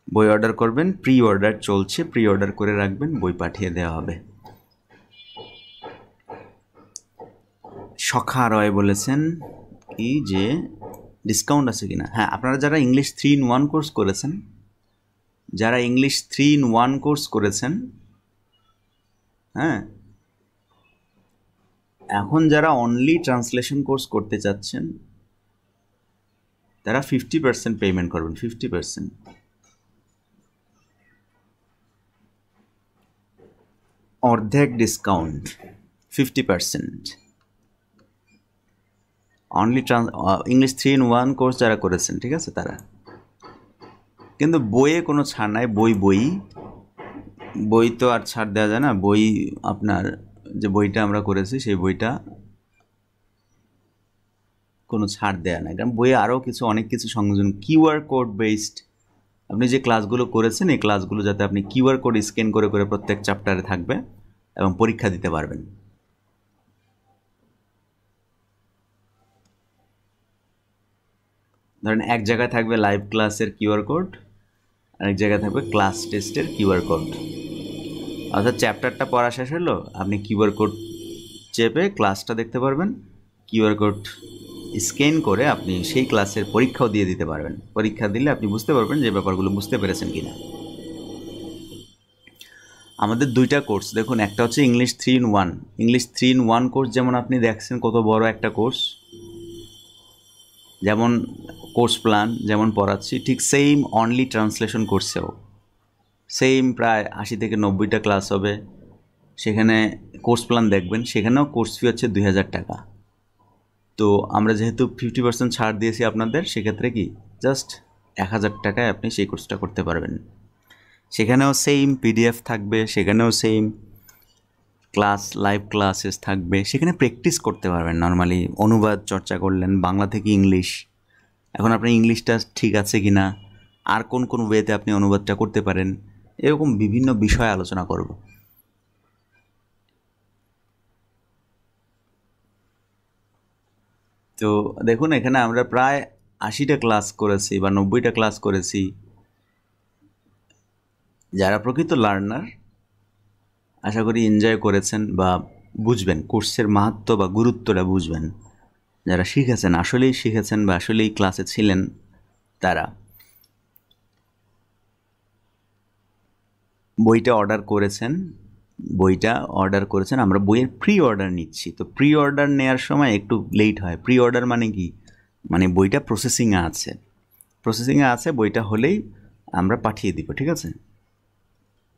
বই অর্ডার করবেন, প্রি অর্ডার চলছে, প্রি অর্ডার করে রাখবেন, বই পাঠিয়ে দেওয়া হবে। সখা রয় বলেছেন কি যে ডিসকাউন্ট আছে কিনা। হ্যাঁ, আপনারা যারা ইংলিশ 3-in-1 কোর্স করেছেন, যারা ইংলিশ 3-in-1 কোর্স করেছেন, হ্যাঁ, এখন যারা অনলি ট্রান্সলেশন কোর্স করতে চাচ্ছেন, তারা 50% পেমেন্ট করবেন, 50%। অর্ধেক discount, 50%। Only English 3-in-1 course যারা করেছেন, ঠিক আছে, তারা। কিন্তু বইয়ে কোনো ছাড় নাই, বই তো আর ছাড় দেওয়া যায় না। বই আপনার যে বইটা আমরা করেছি, সেই বইটা কোনো ছাড় দেয়া নাই, কারণ বইয়ে আরও অনেক কিছু সংযোজন, কিউআর কোড বেসড। আপনি যে ক্লাসগুলো করেছেন, এই ক্লাসগুলো যাতে আপনি কিউআর কোড স্ক্যান করে করে প্রত্যেক চ্যাপ্টারে থাকবে এবং পরীক্ষা দিতে পারবেন। ধরেন এক জায়গায় থাকবে লাইভ ক্লাসের কিউআর কোড, আরেক জায়গায় থাকবে ক্লাস টেস্টের কিউআর কোড। অর্থাৎ চ্যাপ্টারটা পড়া শেষ হলো, আপনি কিউআর কোড চেপে ক্লাসটা দেখতে পারবেন, কিউআর কোড স্ক্যান করে আপনি সেই ক্লাসের পরীক্ষাও দিয়ে দিতে পারবেন। পরীক্ষা দিলে আপনি বুঝতে পারবেন যে ব্যাপারগুলো বুঝতে পেরেছেন কিনা। আমাদের দুইটা কোর্স দেখুন, একটা হচ্ছে English 3-in-1। English 3-in-1 course যেমন আপনি দেখছেন কত বড় একটা কোর্স, যেমন কোর্স প্ল্যান যেমন পড়াচ্ছি, ঠিক সেম অনলি ট্রান্সলেশন কোর্সেও সেম প্রায় 80 থেকে 90টা ক্লাস হবে। সেখানে কোর্স প্ল্যান দেখবেন, সেখানেও কোর্স ফি হচ্ছে 2000 টাকা। তো আমরা যেহেতু 50% ছাড় দিয়েছি আপনাদের, সেক্ষেত্রে কি জাস্ট 1000 টাকায় আপনি সেই কোর্সটা করতে পারবেন। সেখানেও সেম পিডিএফ থাকবে, সেখানেও সেম ক্লাস, লাইভ ক্লাসেস থাকবে, সেখানে প্র্যাকটিস করতে পারবেন। নর্মালি অনুবাদ চর্চা করলেন বাংলা থেকে ইংলিশ, এখন আপনার ইংলিশটা ঠিক আছে কি না, আর কোন কোন ওয়েতে আপনি অনুবাদটা করতে পারেন, এরকম বিভিন্ন বিষয়ে আলোচনা করব। তো দেখুন, এখানে আমরা প্রায় 80টা ক্লাস করেছি বা 90টা ক্লাস করেছি। যারা প্রকৃত লার্নার, আশা করি এনজয় করেছেন বা বুঝবেন, কোর্সের মাহাত্ম্য বা গুরুত্বটা বুঝবেন। যারা শিখেছেন, আসলেই শিখেছেন বা আসলেই ক্লাসে ছিলেন, তারা বইটা অর্ডার করেছেন, বইটা অর্ডার করেছেন, আমরা বইয়ের প্রি অর্ডার নিচ্ছি। তো প্রি অর্ডার নেওয়ার সময় একটু লেট হয়। প্রি অর্ডার মানে কি, মানে বইটা প্রসেসিংয়ে আছে, বইটা হলেই আমরা পাঠিয়ে দিব, ঠিক আছে?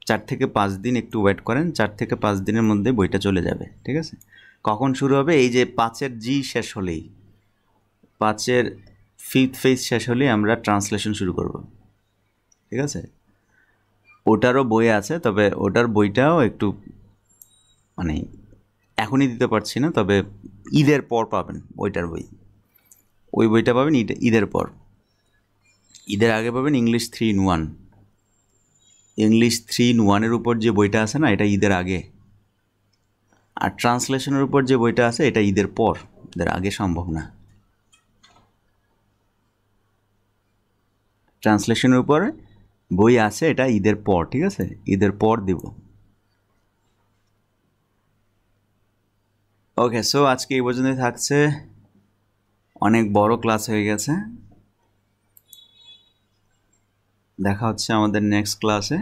4 থেকে 5 দিন একটু ওয়েট করেন, 4 থেকে 5 দিনের মধ্যে বইটা চলে যাবে, ঠিক আছে? কখন শুরু হবে? এই যে 5-এর জি শেষ হলেই, 5-এর 5th ফেজ শেষ হলেই আমরা ট্রান্সলেশন শুরু করব, ঠিক আছে? ওটারও বই আছে, তবে ওটার বইটাও একটু মানে এখনই দিতে পারছি না, তবে ঈদের পর পাবেন ওইটার বই। ওই বইটা পাবেন ঈদের পর। ঈদের আগে পাবেন ইংলিশ 3-in-1। ইংলিশ 3-in-1-এর উপর যে বইটা আছে না, এটা ঈদের আগে। আর ট্রান্সলেশনের উপর যে বইটা আছে, এটা ঈদের পর, ঈদের আগে সম্ভব না। ট্রান্সলেশনের উপর বই আছে, এটা ঈদের পর, ঠিক আছে? ঈদের পর দেব। ওকে, সো আজকে এই পর্যন্তই থাকছে। অনেক বড় ক্লাস হয়ে গেছে। দেখা হচ্ছে আমাদের নেক্সট ক্লাসে,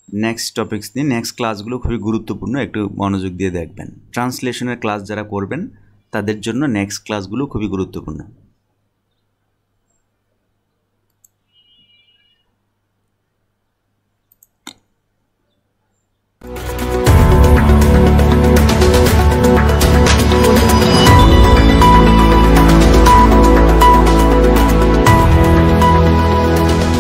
নেক্সট টপিকস নিয়ে। নেক্সট ক্লাসগুলো খুবই গুরুত্বপূর্ণ, একটু মনোযোগ দিয়ে দেখবেন। ট্রান্সলেশনের ক্লাস যারা করবেন তাদের জন্য নেক্সট ক্লাসগুলো খুবই গুরুত্বপূর্ণ।